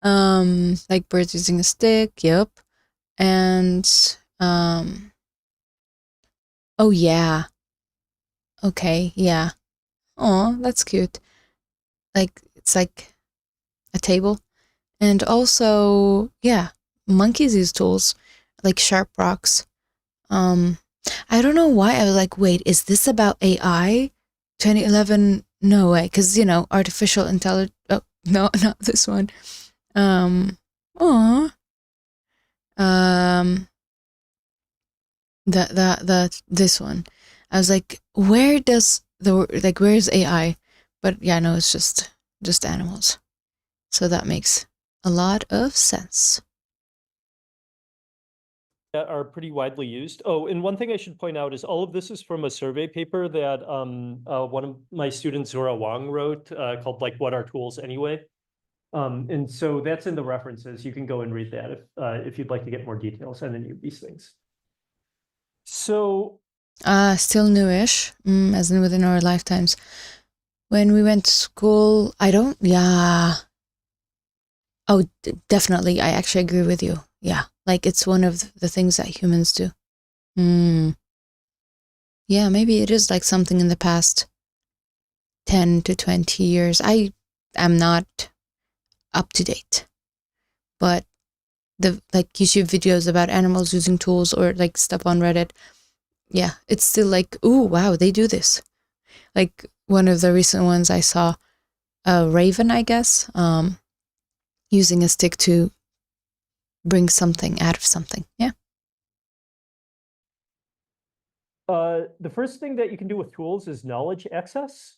S1: Like birds using a stick, yep. And oh yeah. Okay, yeah. Oh, that's cute. Like it's like a table. And also, yeah, monkeys use tools like sharp rocks. I don't know why I was like, wait, is this about AI? 2011, no way, because artificial intelligence. Oh no, not this one. This one. I was like, where's AI? But yeah, no, it's just animals. So that makes a lot of sense.
S3: That are pretty widely used. Oh, and one thing I should point out is all of this is from a survey paper that one of my students, Zora Wang, wrote called like, "What Are Tools Anyway?" And so that's in the references. You can go and read that if you'd like to get more details on any of these things. So
S1: still newish, as in within our lifetimes. When we went to school, oh, definitely, I actually agree with you. Yeah, like it's one of the things that humans do. Yeah, maybe it is like something in the past 10 to 20 years. I am not up to date, but the like YouTube videos about animals using tools or like stuff on Reddit, yeah, it's still like, ooh, wow, they do this. Like one of the recent ones I saw, a raven, I guess, using a stick to bring something out of something. Yeah.
S3: The first thing that you can do with tools is knowledge access.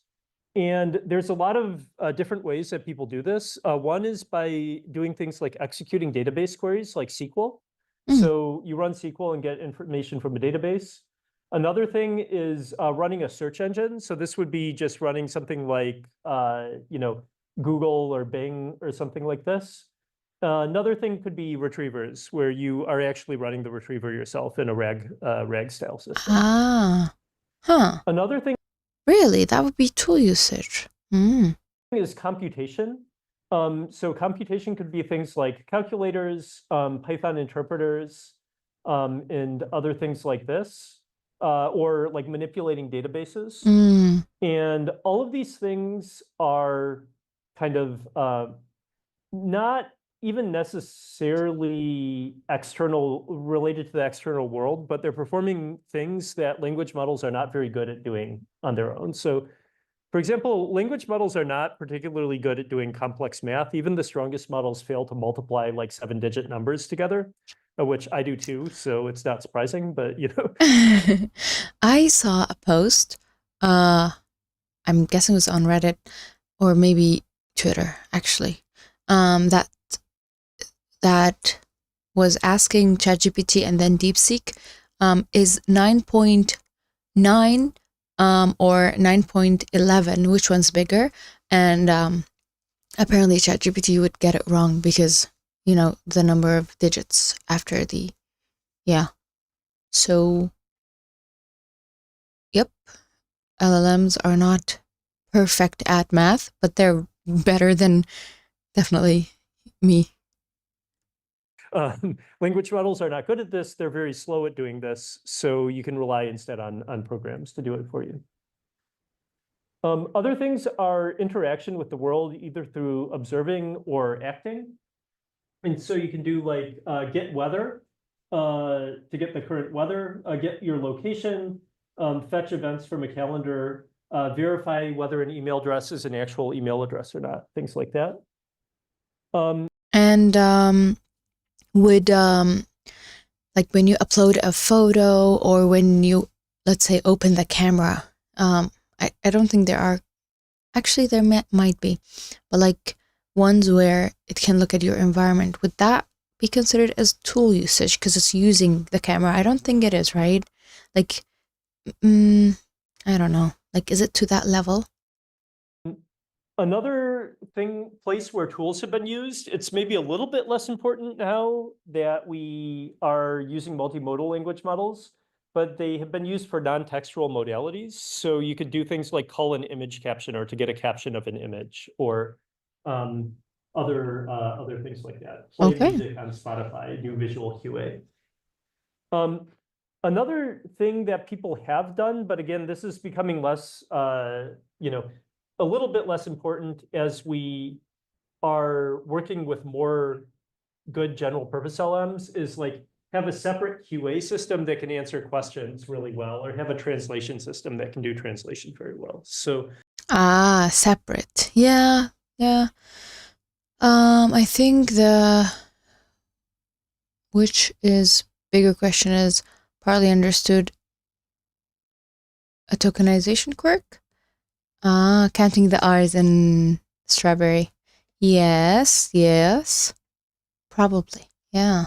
S3: And there's a lot of different ways that people do this. One is by doing things like executing database queries like SQL. So you run SQL and get information from a database. Another thing is running a search engine. So this would be just running something like Google or Bing or something like this. Another thing could be retrievers, where you are actually running the retriever yourself in a RAG style system. Another thing
S1: Really, that would be tool usage.
S3: is computation. So computation could be things like calculators, Python interpreters, and other things like this, or like manipulating databases. And all of these things are kind of not even necessarily related to the external world, but they're performing things that language models are not very good at doing on their own. So for example, language models are not particularly good at doing complex math. Even the strongest models fail to multiply like 7-digit numbers together, which I do too, so it's not surprising, but
S1: I saw a post, I'm guessing it was on Reddit or maybe Twitter, actually, that was asking ChatGPT and then DeepSeek, is 9.9 or 9.11, which one's bigger? And apparently ChatGPT would get it wrong because, the number of digits after the, yeah. So, yep, LLMs are not perfect at math, but they're better than definitely me.
S3: Language models are not good at this. They're very slow at doing this. So you can rely instead on programs to do it for you. Other things are interaction with the world, either through observing or acting. And so you can do like get weather to get the current weather, get your location, fetch events from a calendar, verify whether an email address is an actual email address or not, things like that.
S1: Would like when you upload a photo or when you, let's say, open the camera, I don't think there are, actually there might be, but like ones where it can look at your environment, would that be considered as tool usage because it's using the camera? I don't think it is, right? Like, I don't know, like, is it to that level?
S3: Another place where tools have been used, it's maybe a little bit less important now that we are using multimodal language models, but they have been used for non-textual modalities. So you could do things like call an image caption or to get a caption of an image, or other things like that. Play music on Spotify, do visual QA. Another thing that people have done, but again, this is becoming less, a little bit less important as we are working with more good general purpose LMs, is like have a separate QA system that can answer questions really well, or have a translation system that can do translation very well. So
S1: separate. Yeah. I think which is bigger question is partly understood a tokenization quirk. Counting the R's in strawberry. Yes. Probably. Yeah.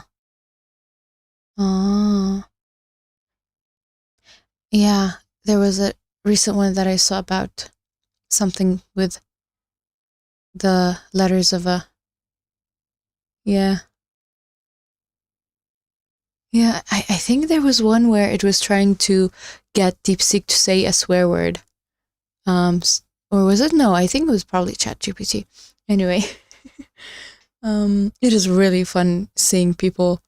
S1: Yeah, there was a recent one that I saw about something with the letters of a, yeah, I think there was one where it was trying to get DeepSeek to say a swear word. Or was it? No, I think it was probably ChatGPT. Anyway, it is really fun seeing people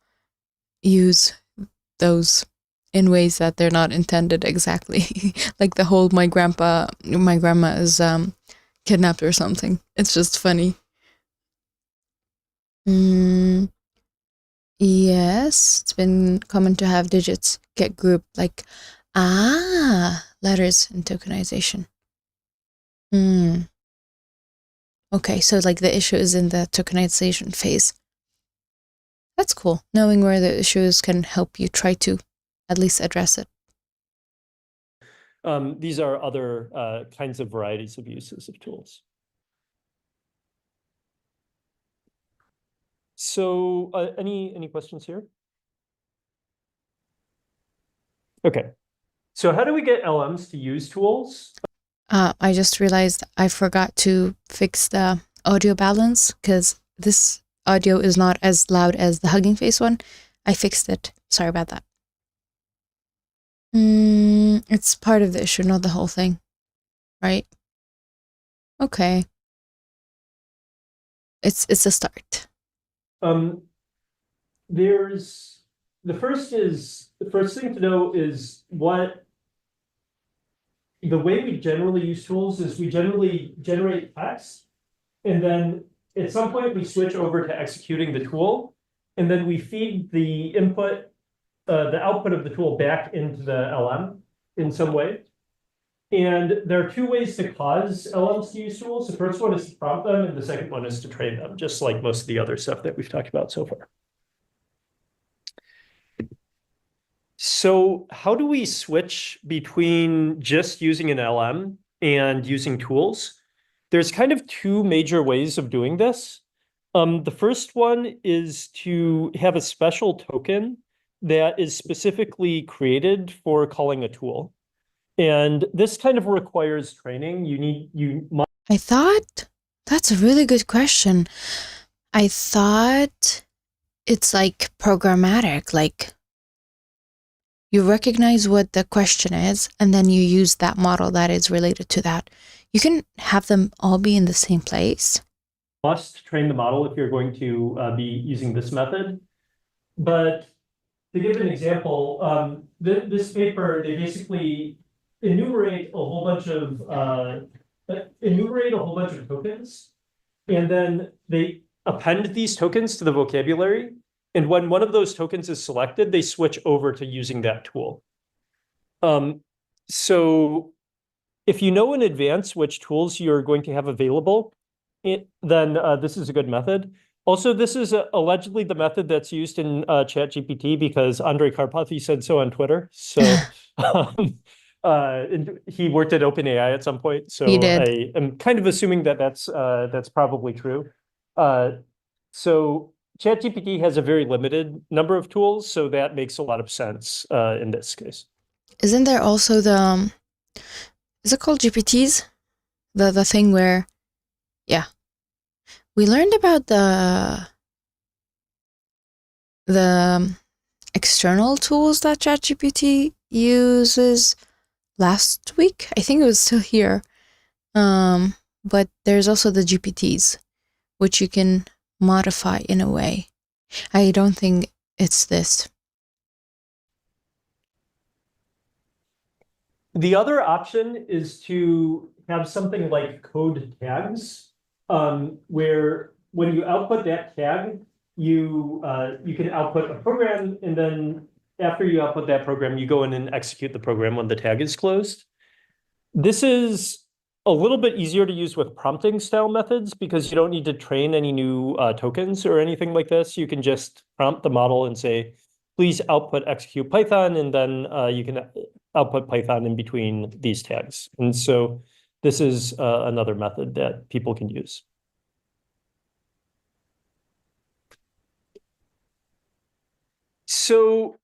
S1: use those in ways that they're not intended exactly. Like the whole my grandma is kidnapped or something. It's just funny. Yes, it's been common to have digits get grouped like, letters in tokenization. Okay, so like the issue is in the tokenization phase. That's cool. Knowing where the issues can help you try to at least address it.
S3: These are other kinds of varieties of uses of tools. So any questions here? Okay. So how do we get LMs to use tools?
S1: I just realized I forgot to fix the audio balance because this audio is not as loud as the HuggingFace one. I fixed it. Sorry about that. It's part of the issue, not the whole thing. Right? Okay. It's a start.
S3: There's the first thing to know is what the way we generally use tools is we generally generate text, and then at some point we switch over to executing the tool, and then we feed the input, the output of the tool back into the LM in some way. And there are two ways to cause LMs to use tools. The first one is to prompt them, and the second one is to train them, just like most of the other stuff that we've talked about so far. So how do we switch between just using an LM and using tools? There's kind of two major ways of doing this. The first one is to have a special token that is specifically created for calling a tool. And this kind of requires training.
S1: I thought that's a really good question. I thought it's like programmatic, like you recognize what the question is, and then you use that model that is related to that. You can have them all be in the same place.
S3: Must train the model if you're going to be using this method. But to give an example, this paper, they basically enumerate a whole bunch of tokens, and then they append these tokens to the vocabulary. And when one of those tokens is selected, they switch over to using that tool. So if you know in advance which tools you're going to have available, then this is a good method. Also, this is allegedly the method that's used in ChatGPT because Andrei Karpathy said so on Twitter. So he worked at OpenAI at some point. So I am kind of assuming that that's probably true. So ChatGPT has a very limited number of tools, so that makes a lot of sense in this case.
S1: Isn't there also is it called GPTs? The thing where, yeah, we learned about the external tools that ChatGPT uses last week. I think it was still here. But there's also the GPTs, which you can modify in a way. I don't think it's this.
S3: The other option is to have something like code tags, where when you output that tag, you can output a program, and then after you output that program, you go in and execute the program when the tag is closed. This is a little bit easier to use with prompting style methods because you don't need to train any new tokens or anything like this. You can just prompt the model and say, please output execute Python, and then you can output Python in between these tags. And so this is another method that people can use. So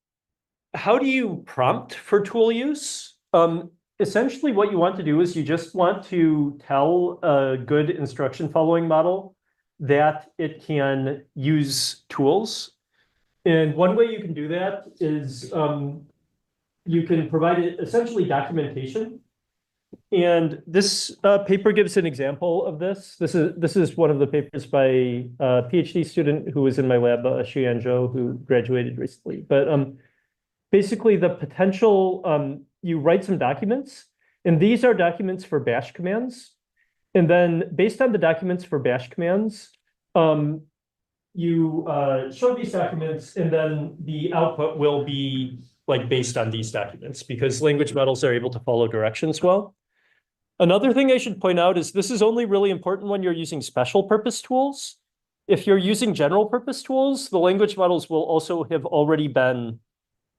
S3: how do you prompt for tool use? Essentially, what you want to do is you just want to tell a good instruction following model that it can use tools. And one way you can do that is you can provide it essentially documentation. And this paper gives an example of this. This is one of the papers by a PhD student who was in my lab, Xian Zhou, who graduated recently. But basically, the potential, you write some documents, and these are documents for bash commands. And then based on the documents for bash commands, you show these documents, and then the output will be like based on these documents, because language models are able to follow directions well. Another thing I should point out is this is only really important when you're using special purpose tools. If you're using general purpose tools, the language models will also have already been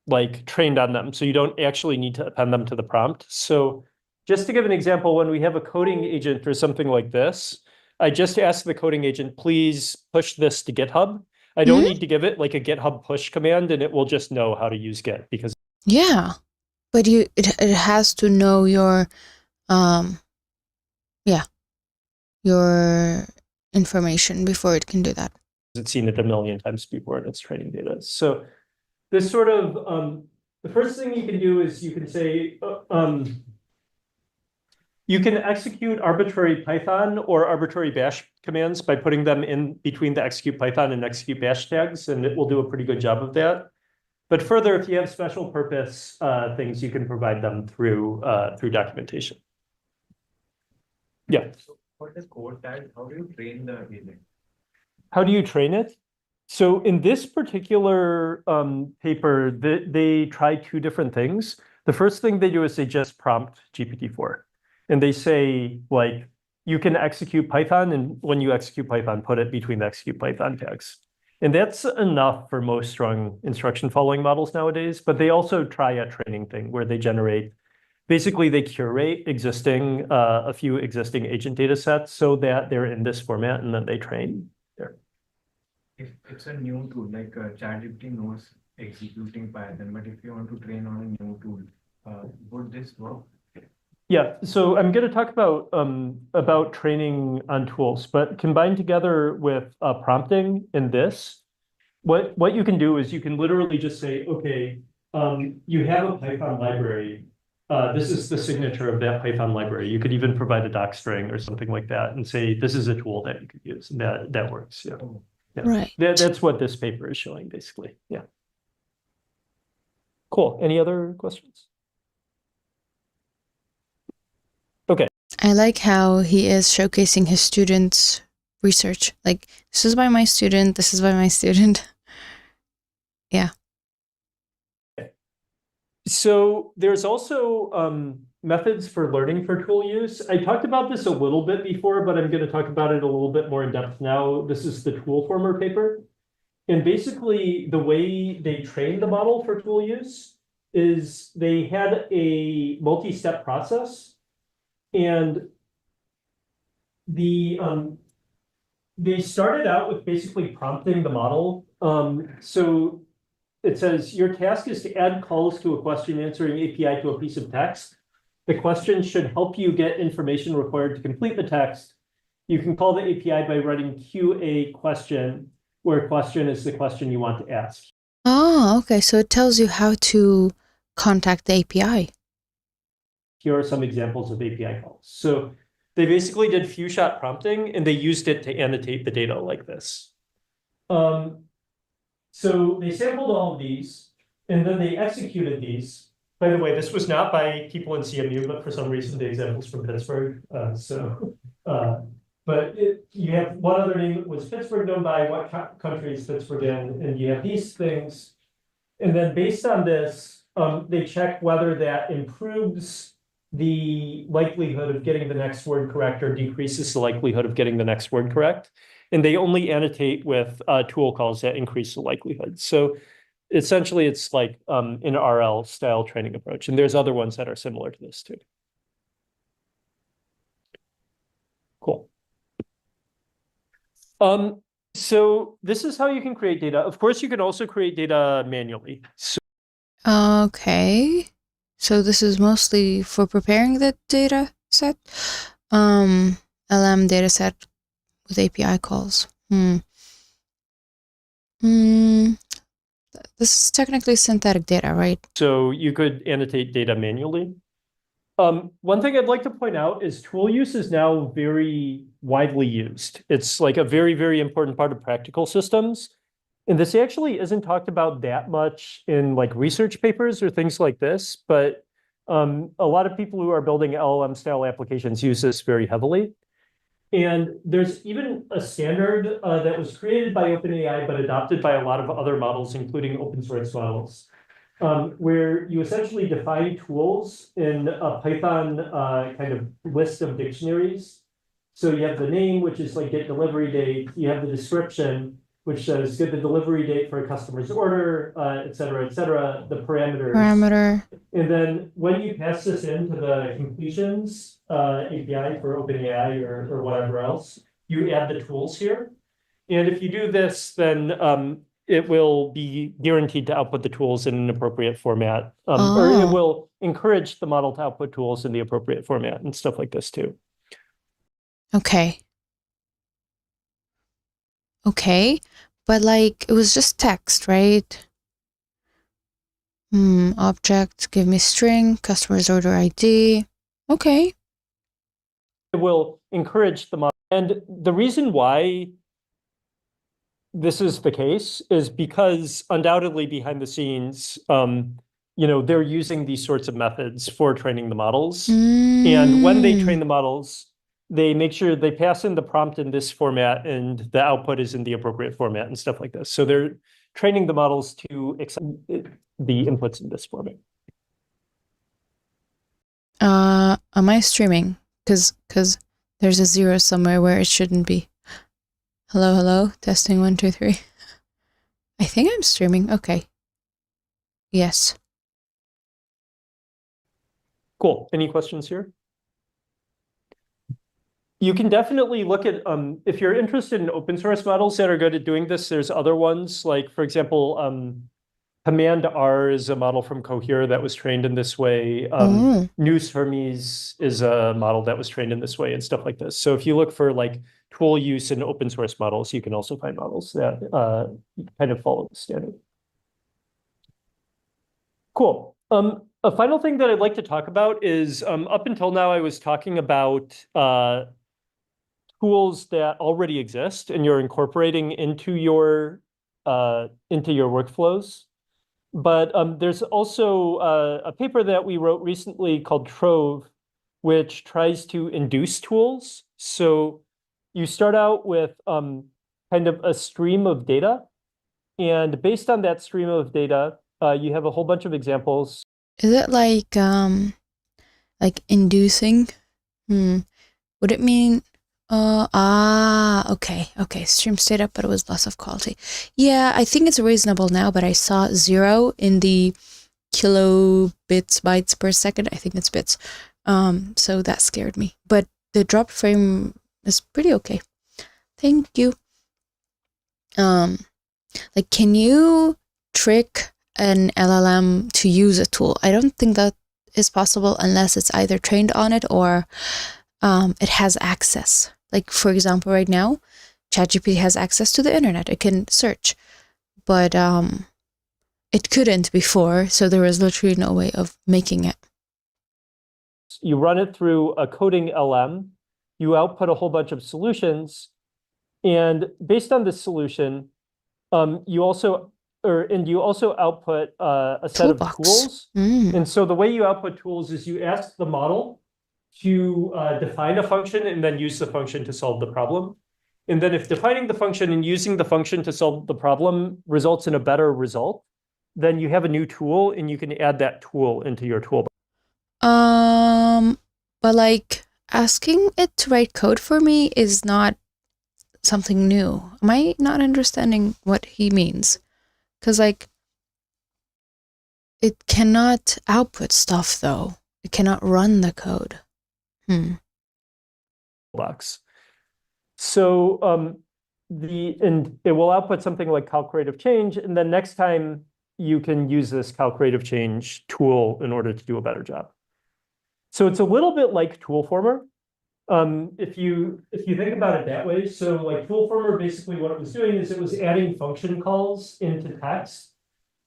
S3: like trained on them. So you don't actually need to append them to the prompt. So just to give an example, when we have a coding agent or something like this, I just ask the coding agent, please push this to GitHub. I don't need to give it like a GitHub push command, and it will just know how to use Git, because
S1: Yeah, but it has to know your your information before it can do that.
S3: it's seen it a million times before in its training data. So this sort of the first thing you can do is you can say you can execute arbitrary Python or arbitrary bash commands by putting them in between the execute Python and execute bash tags, and it will do a pretty good job of that. But further, if you have special purpose things, you can provide them through through documentation. Yeah.
S4: So what is code tag? How do you train the agent?
S3: How do you train it? So in this particular paper, they try two different things. The first thing they do is they just prompt GPT-4. And they say, like, you can execute Python, and when you execute Python, put it between the execute Python tags. And that's enough for most strong instruction following models nowadays. But they also try a training thing where they generate, basically they curate existing, a few existing agent data sets so that they're in this format, and then they train there.
S4: If it's a new tool, like ChatGPT knows executing Python, but if you want to train on a new tool, would this work?
S3: Yeah, so I'm going to talk about training on tools, but combined together with prompting in this, what you can do is you can literally just say, okay, you have a Python library. This is the signature of that Python library. You could even provide a doc string or something like that and say, this is a tool that you could use. And that works. Yeah. Yeah.
S1: Right.
S3: That's what this paper is showing, basically. Yeah. Cool. Any other questions? Okay.
S1: I like how he is showcasing his students' research. Like, this is by my student, this is by my student. Yeah.
S3: So there's also methods for learning for tool use. I talked about this a little bit before, but I'm going to talk about it a little bit more in depth now. This is the tool former paper. And basically, the way they trained the model for tool use is they had a multi-step process. And they started out with basically prompting the model. So it says your task is to add calls to a question answering API to a piece of text. The question should help you get information required to complete the text. You can call the API by writing QA question, where question is the question you want to ask.
S1: Oh, okay. So it tells you how to contact the API.
S3: Here are some examples of API calls. So they basically did few-shot prompting, and they used it to annotate the data like this. So they sampled all of these, and then they executed these. By the way, this was not by people in CMU, but for some reason the example's from Pittsburgh. But you have one other name, was Pittsburgh known by, what country is Pittsburgh in, and you have these things. And then based on this, they check whether that improves the likelihood of getting the next word correct or decreases the likelihood of getting the next word correct. And they only annotate with tool calls that increase the likelihood. So essentially, it's like an RL style training approach. And there's other ones that are similar to this too. Cool. So this is how you can create data. Of course, you can also create data manually. So
S1: Okay. So this is mostly for preparing the data set. LM data set with API calls. This is technically synthetic data, right?
S3: So you could annotate data manually. One thing I'd like to point out is tool use is now very widely used. It's like a very, very important part of practical systems. And this actually isn't talked about that much in like research papers or things like this, but a lot of people who are building LLM style applications use this very heavily. And there's even a standard that was created by OpenAI, but adopted by a lot of other models, including open source models, where you essentially define tools in a Python kind of list of dictionaries. So you have the name, which is like get delivery date. You have the description, which says get the delivery date for a customer's order, et cetera, the parameters.
S1: Parameter.
S3: And then when you pass this into the completions API for OpenAI or whatever else, you add the tools here. And if you do this, then it will be guaranteed to output the tools in an appropriate format. Or it will encourage the model to output tools in the appropriate format and stuff like this too.
S1: Okay. Okay. But like, it was just text, right? Object, give me string, customer's order ID. Okay.
S3: It will encourage the model. And the reason why this is the case is because undoubtedly behind the scenes, they're using these sorts of methods for training the models. And when they train the models, they make sure they pass in the prompt in this format and the output is in the appropriate format and stuff like this. So they're training the models to accept the inputs in this format.
S1: Am I streaming? Because there's a 0 somewhere where it shouldn't be. Hello, testing 1, 2, 3. I think I'm streaming. Okay. Yes.
S3: Cool. Any questions here? You can definitely look at, if you're interested in open source models that are good at doing this, there's other ones, like, for example, Command R is a model from Cohere that was trained in this way. News Hermes is a model that was trained in this way and stuff like this. So if you look for like tool use in open source models, you can also find models that kind of follow the standard. Cool. A final thing that I'd like to talk about is up until now, I was talking about tools that already exist and you're incorporating into your workflows. But there's also a paper that we wrote recently called Trove, which tries to induce tools. So you start out with kind of a stream of data. And based on that stream of data, you have a whole bunch of examples.
S1: Is it like inducing? Would it mean okay. Stream stayed up, but it was loss of quality. Yeah, I think it's reasonable now, but I saw 0 in the bytes per second. I think it's bits. So that scared me. But the drop frame is pretty okay. Thank you. Like, can you trick an LLM to use a tool? I don't think that is possible unless it's either trained on it or it has access. Like, for example, right now, ChatGPT has access to the internet. It can search, but it couldn't before, so there was literally no way of making it.
S3: You run it through a coding LM, you output a whole bunch of solutions, and based on this solution, you also output a set of tools. And so the way you output tools is you ask the model to define a function and then use the function to solve the problem. And then if defining the function and using the function to solve the problem results in a better result, then you have a new tool and you can add that tool into your toolbar.
S1: But like asking it to write code for me is not something new. Am I not understanding what he means? Because like it cannot output stuff though. It cannot run the code.
S3: Box. So and it will output something like calc rate of change, and then next time you can use this calc rate of change tool in order to do a better job. So it's a little bit like Toolformer. If you think about it that way, so like Toolformer, basically what it was doing is it was adding function calls into text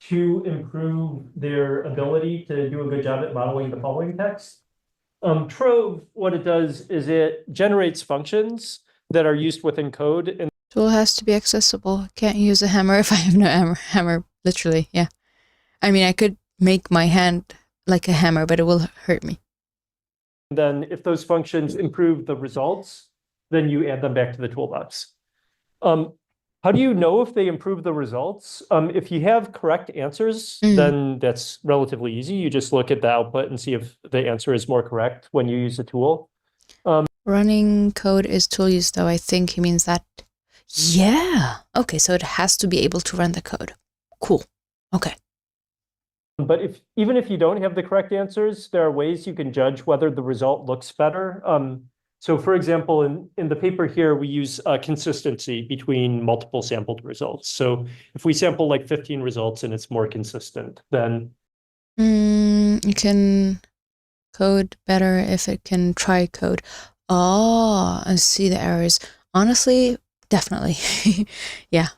S3: to improve their ability to do a good job at modeling the following text. Trove, what it does is it generates functions that are used within code. And
S1: tool has to be accessible. Can't use a hammer if I have no hammer, literally, yeah. I mean, I could make my hand like a hammer, but it will hurt me.
S3: then if those functions improve the results, then you add them back to the toolbox. How do you know if they improve the results? If you have correct answers, then that's relatively easy. You just look at the output and see if the answer is more correct when you use the tool.
S1: Running code is tool use, though. I think he means that. Yeah. Okay, so it has to be able to run the code. Cool. Okay.
S3: But even if you don't have the correct answers, there are ways you can judge whether the result looks better. So for example, in the paper here, we use consistency between multiple sampled results. So if we sample like 15 results and it's more consistent, then
S1: you can code better if it can try code. Oh, I see the errors. Honestly, definitely. Yeah.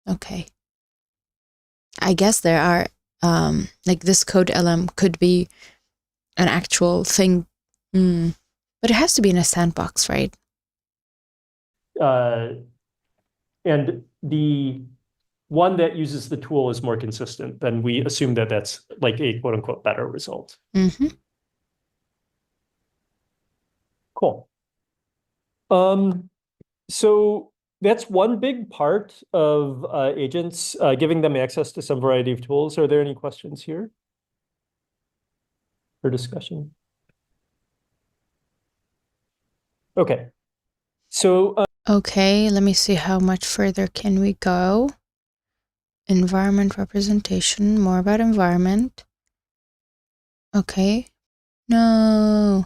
S1: Okay. I guess there are, like this code LM could be an actual thing, but it has to be in a sandbox, right?
S3: And the one that uses the tool is more consistent, then we assume that that's like a quote unquote better result. Cool. So that's one big part of agents, giving them access to some variety of tools. Are there any questions here for discussion? Okay. So
S1: okay, let me see how much further can we go. Environment representation, more about environment. Okay. No,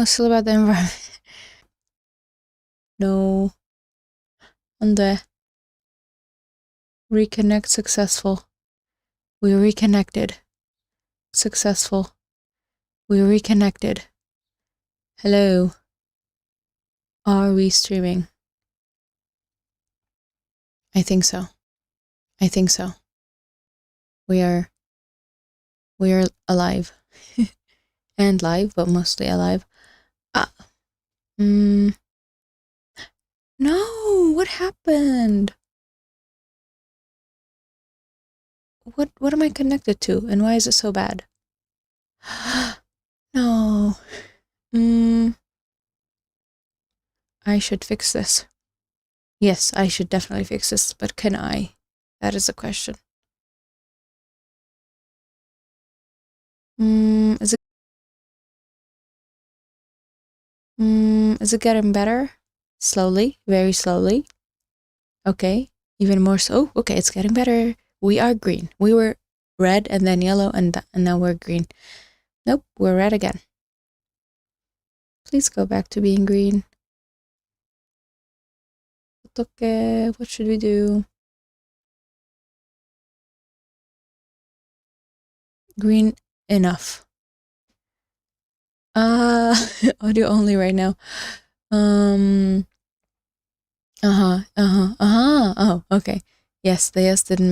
S1: still about the environment. No. On the reconnect successful. We reconnected. Successful. We reconnected. Hello. Are we streaming? I think so. We are alive. And live, but mostly alive. No, what happened? What am I connected to, and why is it so bad? No. I should fix this. Yes, I should definitely fix this, but can I? That is a question. Is it getting better? Slowly, very slowly. Okay, even more so. Okay, it's getting better. We are green. We were red and then yellow and now we're green. Nope, we're red again. Please go back to being green. Okay, what should we do? Green enough. Audio only right now. Oh, okay. Yes, the yes didn't